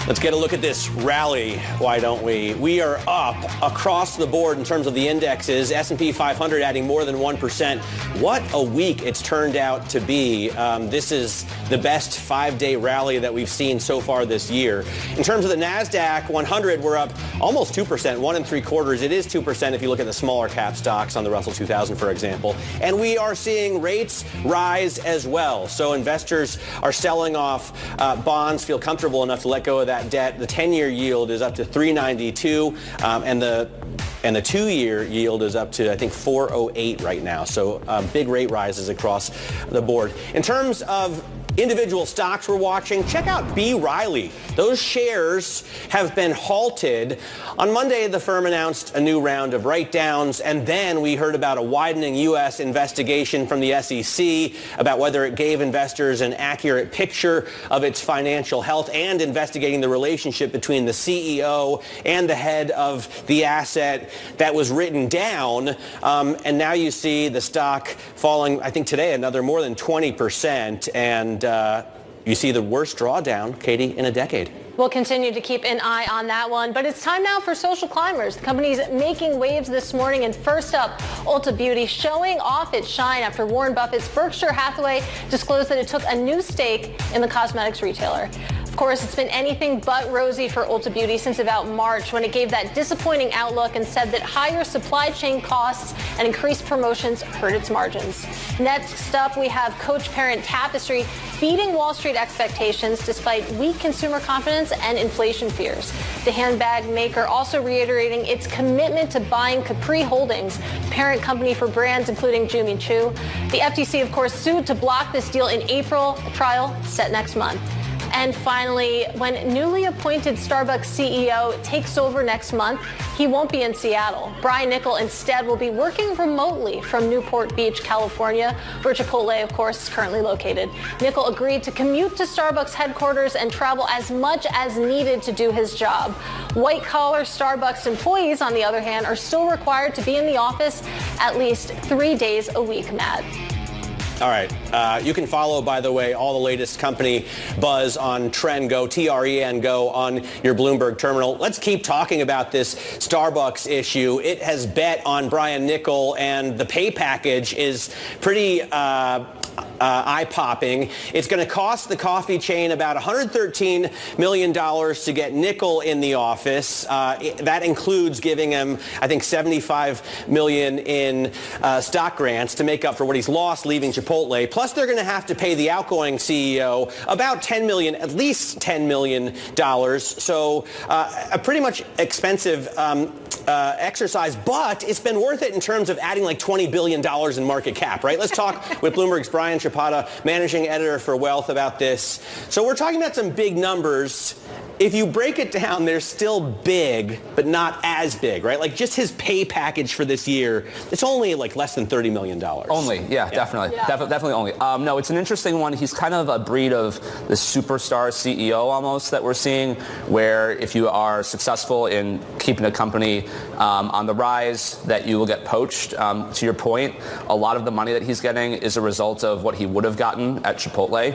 Let's get a look at this rally, why don't we? We are up across the board in terms of the indexes. S&P 500 adding more than 1%. What a week it's turned out to be. This is the best 5-day rally that we've seen so far this year. In terms of the NASDAQ 100, we're up almost 2%, 1.75%. It is 2% if you look at the smaller cap stocks on the Russell 2000, for example. And we are seeing rates rise as well. So investors are selling off bonds, feel comfortable enough to let go of that debt. The 10-year yield is up to 392, and the 2-year yield is up to, I think, 408 right now. So big rate rises across the board. In terms of individual stocks we're watching, check out B. Riley. Those shares have been halted. On Monday, the firm announced a new round of write-downs, and then we heard about a widening U.S. investigation from the SEC about whether it gave investors an accurate picture of its financial health and investigating the relationship between the CEO and the head of the asset that was written down. And now you see the stock falling, I think today, another more than 20%. And you see the worst drawdown, Katie, in a decade. We'll continue to keep an eye on that one. But it's time now for Social Climbers. The company's making waves this morning. And first up, Ulta Beauty showing off its shine after Warren Buffett's Berkshire Hathaway disclosed that it took a new stake in the cosmetics retailer. Of course, it's been anything but rosy for Ulta Beauty since about March, when it gave that disappointing outlook and said that higher supply chain costs and increased promotions hurt its margins. Next up, we have Coach parent Tapestry beating Wall Street expectations despite weak consumer confidence and inflation fears. The handbag maker also reiterating its commitment to buying Capri Holdings, parent company for brands including Jimmy Choo. The FTC, of course, sued to block this deal in April. A trial set next month. And finally, when newly appointed Starbucks CEO takes over next month, he won't be in Seattle. Brian Niccol instead will be working remotely from Newport Beach, California, where Chipotle, of course, is currently located. Niccol agreed to commute to Starbucks headquarters and travel as much as needed to do his job. White-collar Starbucks employees, on the other hand, are still required to be in the office at least 3 days a week, Matt. All right. You can follow, by the way, all the latest company buzz on Tren Go, TREN Go, on your Bloomberg terminal. Let's keep talking about this Starbucks issue. It has bet on Brian Niccol, and the pay package is pretty eye-popping. It's going to cost the coffee chain about $113 million to get Niccol in the office. That includes giving him, I think, $75 million in stock grants to make up for what he's lost leaving Chipotle. Plus, they're going to have to pay the outgoing CEO about $10 million, at least $10 million. So a pretty much expensive exercise, but it's been worth it in terms of adding like $20 billion in market cap, right? Let's talk with Bloomberg's Brian Chapata, managing editor for Wealth, about this. So we're talking about some big numbers. If you break it down, they're still big, but not as big, right? Like just his pay package for this year, it's only like less than $30 million. Only, yeah. Definitely. Yeah. Definitely only. No, it's an interesting one. He's kind of a breed of the superstar CEO almost that we're seeing, where if you are successful in keeping a company on the rise, that you will get poached. To your point, a lot of the money that he's getting is a result of what he would have gotten at Chipotle.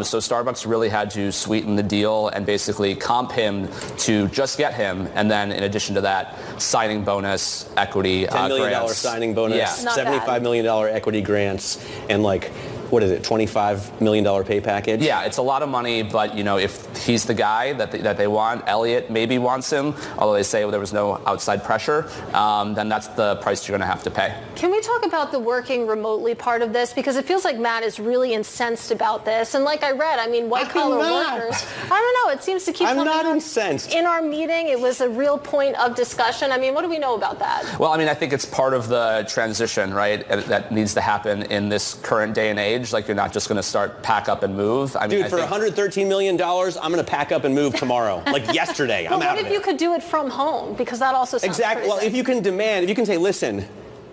So Starbucks really had to sweeten the deal and basically comp him to just get him, and then in addition to that, signing bonus, equity, $10 million grants. signing bonus, yeah. $75 million equity grants, and like, what is it, $25 million pay package? Yeah, it's a lot of money, but you know, if he's the guy that they want, Elliott maybe wants him, although they say there was no outside pressure, then that's the price you're going to have to pay. Can we talk about the working remotely part of this? Because it feels like Matt is really incensed about this. And like I read, I mean, white-collar workers, I don't know, it seems to keep coming up. I'm not incensed. In our meeting, it was a real point of discussion. I mean, what do we know about that? Well, I mean, I think it's part of the transition, right, that needs to happen in this current day and age. Like, you're not just going to start pack up and move. I mean, dude, for $113 million, I'm going to pack up and move tomorrow. Like yesterday, I'm out of there. What if you could do it from home? Because that also sounds exactly. crazy. Well, if you can demand, if you can say, listen,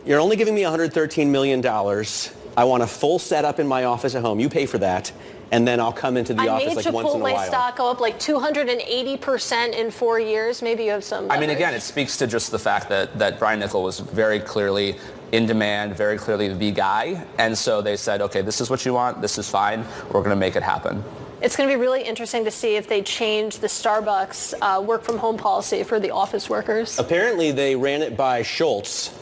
you're only giving me $113 million. I want a full setup in my office at home. You pay for that. and then I'll come into the office like once in a Chipotle while. stock go up like 280% in 4 years. Maybe you have some. I mean, again, it speaks to just the fact that Brian Niccol was very clearly in demand, very clearly the guy. And so they said, okay, this is what you want. This is fine. We're going to make it happen. It's going to be really interesting to see if they change the Starbucks work from home policy for the office workers. Apparently they ran it by Schultz,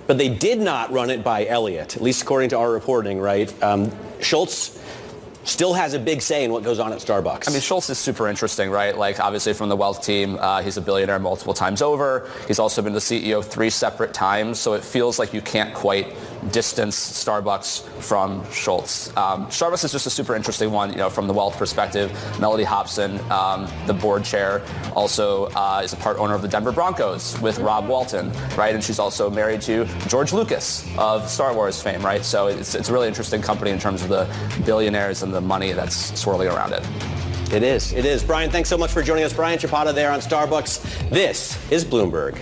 but they did not run it by Elliott, at least according to our reporting, right? Schultz still has a big say in what goes on at Starbucks. I mean, Schultz is super interesting, right? Like, obviously from the wealth team, he's a billionaire multiple times over. He's also been the CEO 3 separate times, so it feels like you can't quite distance Starbucks from Schultz. Starbucks is just a super interesting one, from the wealth perspective. Melody Hobson, the board chair, also is a part owner of the Denver Broncos with Rob Walton, right? And she's also married to George Lucas of Star Wars fame, right? So it's a really interesting company in terms of the billionaires and the money that's swirling around it. It is. Brian, thanks so much for joining us. Brian Chapata there on Starbucks. This is Bloomberg.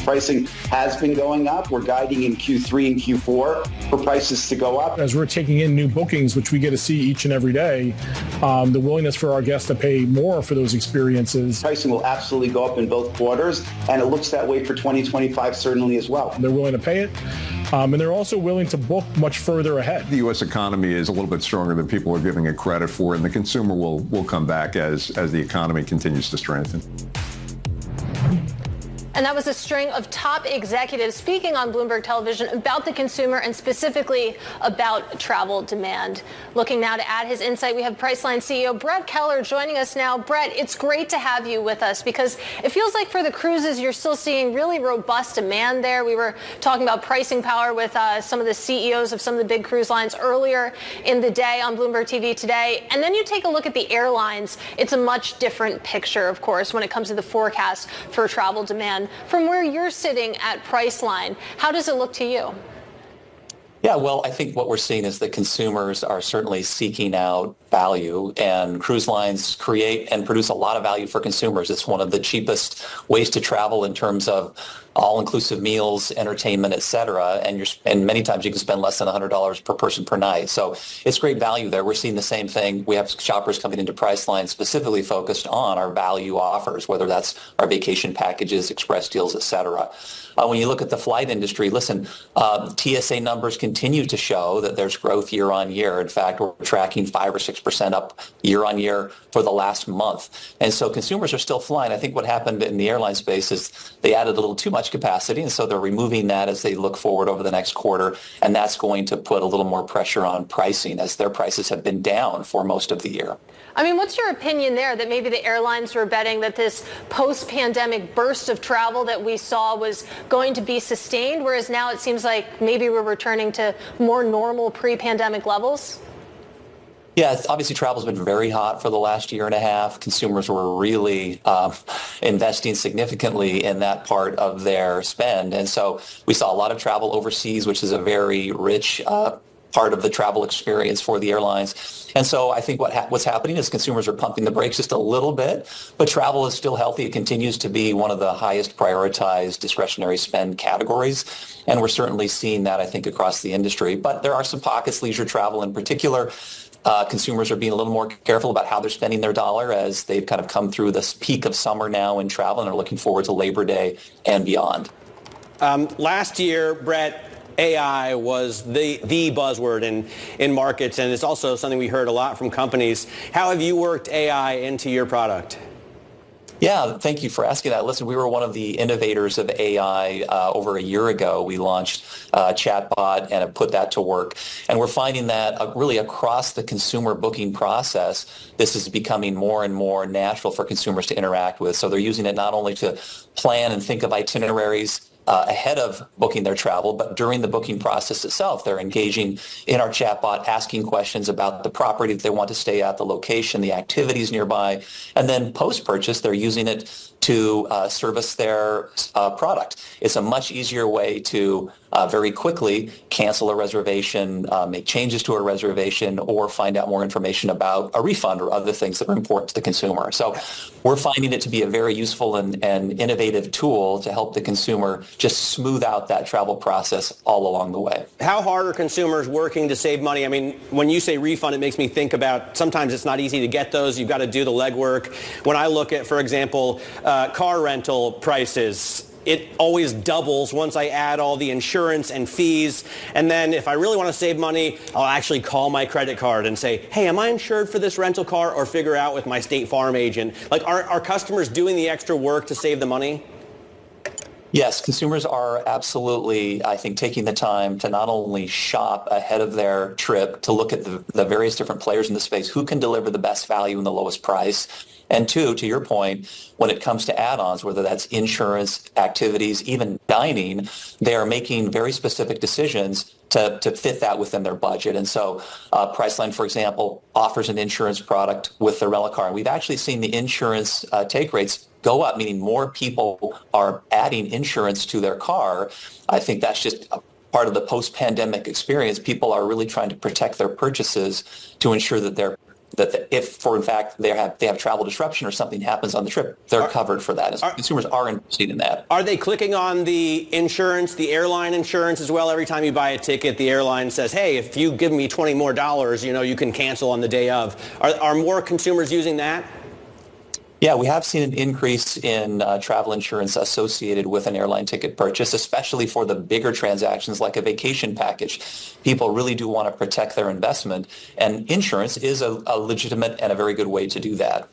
Pricing has been going up. We're guiding in Q3 and Q4 for prices to go up. As we're taking in new bookings, which we get to see each and every day, the willingness for our guests to pay more for those experiences. Pricing will absolutely go up in both quarters, and it looks that way for 2025 certainly as well. They're willing to pay it, and they're also willing to book much further ahead. The U.S. economy is a little bit stronger than people are giving it credit for, and the consumer will come back as the economy continues to strengthen. And that was a string of top executives speaking on Bloomberg Television about the consumer and specifically about travel demand. Looking now to add his insight, we have Priceline CEO Brett Keller joining us now. Brett, it's great to have you with us because it feels like for the cruises, you're still seeing really robust demand there. We were talking about pricing power with some of the CEOs of some of the big cruise lines earlier in the day on Bloomberg TV today. And then you take a look at the airlines. It's a much different picture, of course, when it comes to the forecast for travel demand. From where you're sitting at Priceline, how does it look to you? Yeah, well, I think what we're seeing is that consumers are certainly seeking out value, and cruise lines create and produce a lot of value for consumers. It's one of the cheapest ways to travel in terms of all-inclusive meals, entertainment, et cetera, and many times you can spend less than $100 per person per night. So it's great value there. We're seeing the same thing. We have shoppers coming into Priceline specifically focused on our value offers, whether that's our vacation packages, express deals, et cetera. When you look at the flight industry, listen, TSA numbers continue to show that there's growth year on year. In fact, we're tracking 5 or 6% up year on year for the last month. And so consumers are still flying. I think what happened in the airline space is they added a little too much capacity, and so they're removing that as they look forward over the next quarter, and that's going to put a little more pressure on pricing as their prices have been down for most of the year. I mean, what's your opinion there that maybe the airlines were betting that this post-pandemic burst of travel that we saw was going to be sustained, whereas now it seems like maybe we're returning to more normal pre-pandemic levels? Yeah, obviously travel's been very hot for the last year and a half. Consumers were really investing significantly in that part of their spend. And so we saw a lot of travel overseas, which is a very rich part of the travel experience for the airlines. And so I think what's happening is consumers are pumping the brakes just a little bit, but travel is still healthy. It continues to be one of the highest prioritized discretionary spend categories. And we're certainly seeing that, I think, across the industry. But there are some pockets, leisure travel in particular. Consumers are being a little more careful about how they're spending their dollar as they've kind of come through this peak of summer now in travel and are looking forward to Labor Day and beyond. Last year, Brett, AI was the buzzword in markets, and it's also something we heard a lot from companies. How have you worked AI into your product? Yeah, thank you for asking that. Listen, we were one of the innovators of AI over a year ago. We launched a chatbot and have put that to work. And we're finding that really across the consumer booking process, this is becoming more and more natural for consumers to interact with. So they're using it not only to plan and think of itineraries ahead of booking their travel, but during the booking process itself, they're engaging in our chatbot, asking questions about the property that they want to stay at, the location, the activities nearby, and then post-purchase, they're using it to service their product. It's a much easier way to very quickly cancel a reservation, make changes to a reservation, or find out more information about a refund or other things that are important to the consumer. So we're finding it to be a very useful and innovative tool to help the consumer just smooth out that travel process all along the way. How hard are consumers working to save money? I mean, when you say refund, it makes me think about sometimes it's not easy to get those. You've got to do the legwork. When I look at, for example, car rental prices, it always doubles once I add all the insurance and fees. And then if I really want to save money, I'll actually call my credit card and say, hey, am I insured for this rental car? Or figure out with my State Farm agent. Like, are customers doing the extra work to save the money? Yes, consumers are absolutely, I think, taking the time to not only shop ahead of their trip, to look at the various different players in the space, who can deliver the best value and the lowest price. And two, to your point, when it comes to add-ons, whether that's insurance, activities, even dining, they are making very specific decisions to fit that within their budget. And so Priceline, for example, offers an insurance product with their rental car. And we've actually seen the insurance take rates go up, meaning more people are adding insurance to their car. I think that's just a part of the post-pandemic experience. People are really trying to protect their purchases to ensure that if, for in fact, they have travel disruption or something happens on the trip, they're covered for that. Consumers are interested in that. Are they clicking on the insurance, the airline insurance as well? Every time you buy a ticket, the airline says, hey, if you give me $20 more, you can cancel on the day of. Are more consumers using that? Yeah, we have seen an increase in travel insurance associated with an airline ticket purchase, especially for the bigger transactions like a vacation package. People really do want to protect their investment, and insurance is a legitimate and a very good way to do that.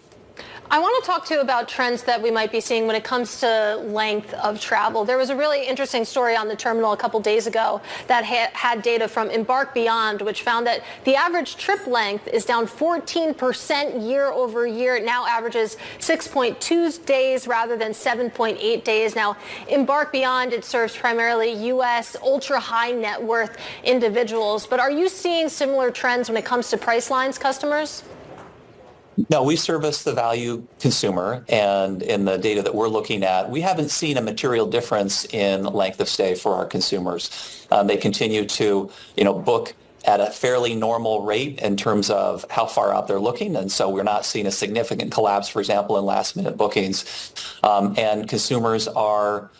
I want to talk to you about trends that we might be seeing when it comes to length of travel. There was a really interesting story on the terminal a couple days ago that had data from Embark Beyond, which found that the average trip length is down 14% year over year. It now averages 6.2 days rather than 7.8 days. Now, Embark Beyond, it serves primarily U.S. ultra-high net worth individuals. But are you seeing similar trends when it comes to Priceline's customers? No, we service the value consumer, and in the data that we're looking at, we haven't seen a material difference in length of stay for our consumers. They continue to, book at a fairly normal rate in terms of how far out they're looking, and so we're not seeing a significant collapse, for example, in last-minute bookings. And consumers are,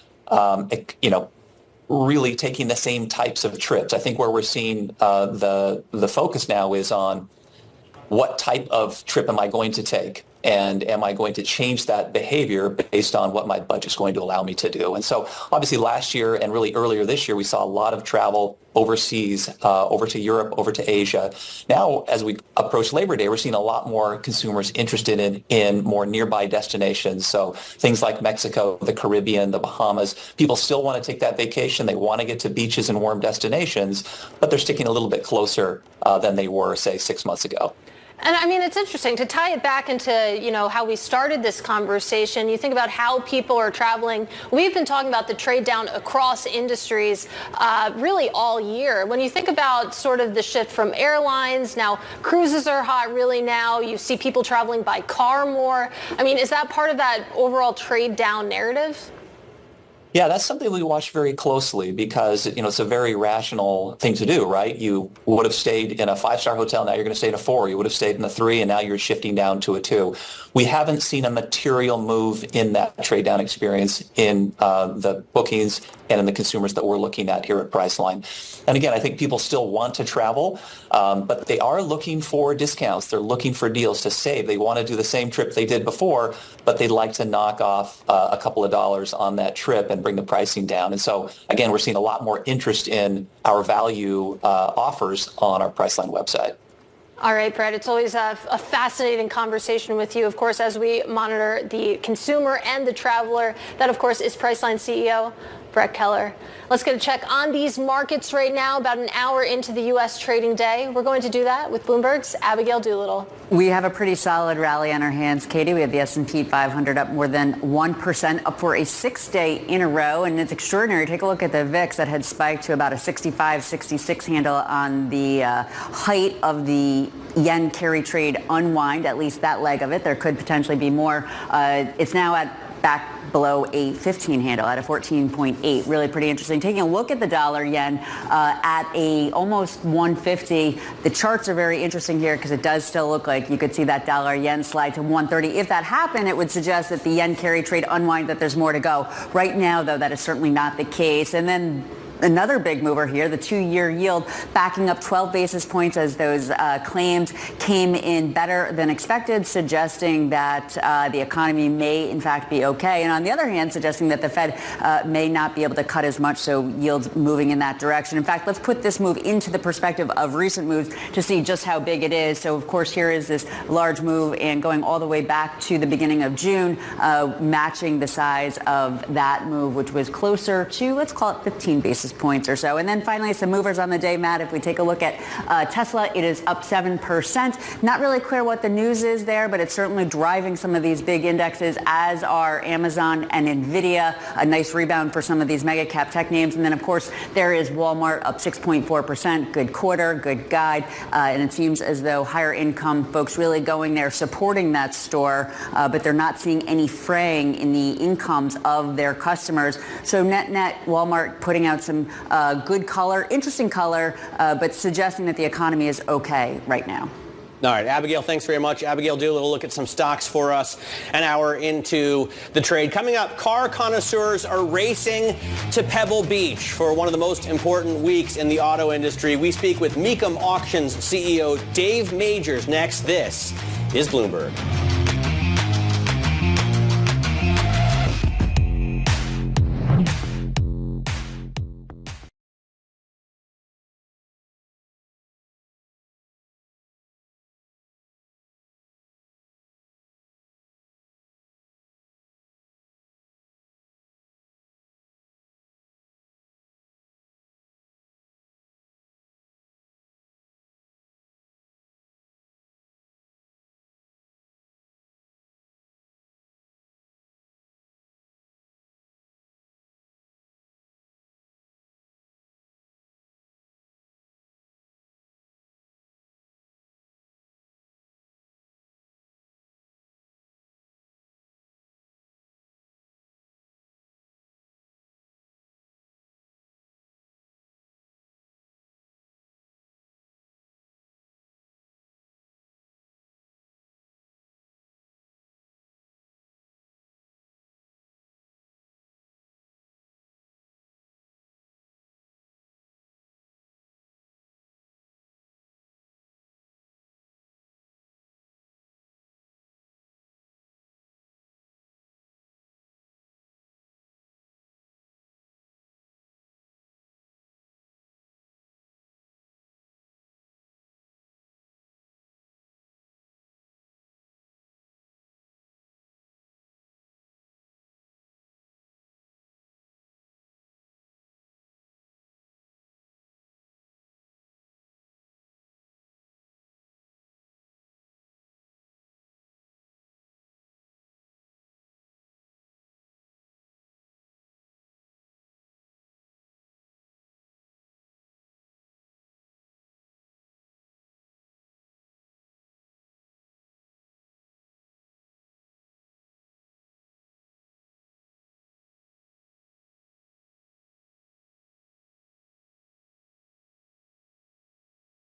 really taking the same types of trips. I think where we're seeing the focus now is on what type of trip am I going to take? And am I going to change that behavior based on what my budget's going to allow me to do? And so obviously last year and really earlier this year, we saw a lot of travel overseas, over to Europe, over to Asia. Now, as we approach Labor Day, we're seeing a lot more consumers interested in more nearby destinations. So things like Mexico, the Caribbean, the Bahamas. People still want to take that vacation. They want to get to beaches and warm destinations, but they're sticking a little bit closer than they were, say, 6 months ago. And I mean, it's interesting to tie it back into, how we started this conversation. You think about how people are traveling. We've been talking about the trade down across industries really all year. When you think about sort of the shift from airlines, now cruises are hot really now. You see people traveling by car more. I mean, is that part of that overall trade down narrative? Yeah, that's something we watch very closely because, it's a very rational thing to do, right? You would have stayed in a 5-star hotel, now you're going to stay in a 4. You would have stayed in a 3, and now you're shifting down to a 2. We haven't seen a material move in that trade down experience in the bookings and in the consumers that we're looking at here at Priceline. And again, I think people still want to travel, but they are looking for discounts. They're looking for deals to save. They want to do the same trip they did before, but they'd like to knock off a couple of dollars on that trip and bring the pricing down. And so, again, we're seeing a lot more interest in our value offers on our Priceline website. All right, Brett, it's always a fascinating conversation with you, of course, as we monitor the consumer and the traveler. That, of course, is Priceline CEO Brett Keller. Let's get a check on these markets right now, about an hour into the U.S. trading day. We're going to do that with Bloomberg's Abigail Doolittle. We have a pretty solid rally on our hands, Katie. We have the S&P 500 up more than 1%, up for a 6th day in a row. And it's extraordinary. Take a look at the VIX that had spiked to about a 65, 66 handle on the height of the yen carry trade unwind, at least that leg of it. There could potentially be more. It's now back below a 15 handle at a 14.8. Really pretty interesting. Taking a look at the dollar yen at a almost 150. The charts are very interesting here because it does still look like you could see that dollar yen slide to 130. If that happened, it would suggest that the yen carry trade unwind, that there's more to go. Right now, though, that is certainly not the case. And then another big mover here, the 2-year yield backing up 12 basis points as those claims came in better than expected, suggesting that the economy may in fact be okay. And on the other hand, suggesting that the Fed may not be able to cut as much, so yields moving in that direction. In fact, let's put this move into the perspective of recent moves to see just how big it is. So, of course, here is this large move and going all the way back to the beginning of June, matching the size of that move, which was closer to, let's call it 15 basis points or so. And then finally, some movers on the day, Matt. If we take a look at Tesla, it is up 7%. Not really clear what the news is there, but it's certainly driving some of these big indexes, as are Amazon and Nvidia. A nice rebound for some of these mega cap tech names. And then, of course, there is Walmart up 6.4%. Good quarter, good guide. And it seems as though higher income folks really going there, supporting that store, but they're not seeing any fraying in the incomes of their customers. So net, Walmart putting out some good color, interesting color, but suggesting that the economy is okay right now. All right, Abigail, thanks very much. Abigail Doolittle, look at some stocks for us an hour into the trade. Coming up, car connoisseurs are racing to Pebble Beach for one of the most important weeks in the auto industry. We speak with Aug16 CEO Dave Majors next. This is Bloomberg.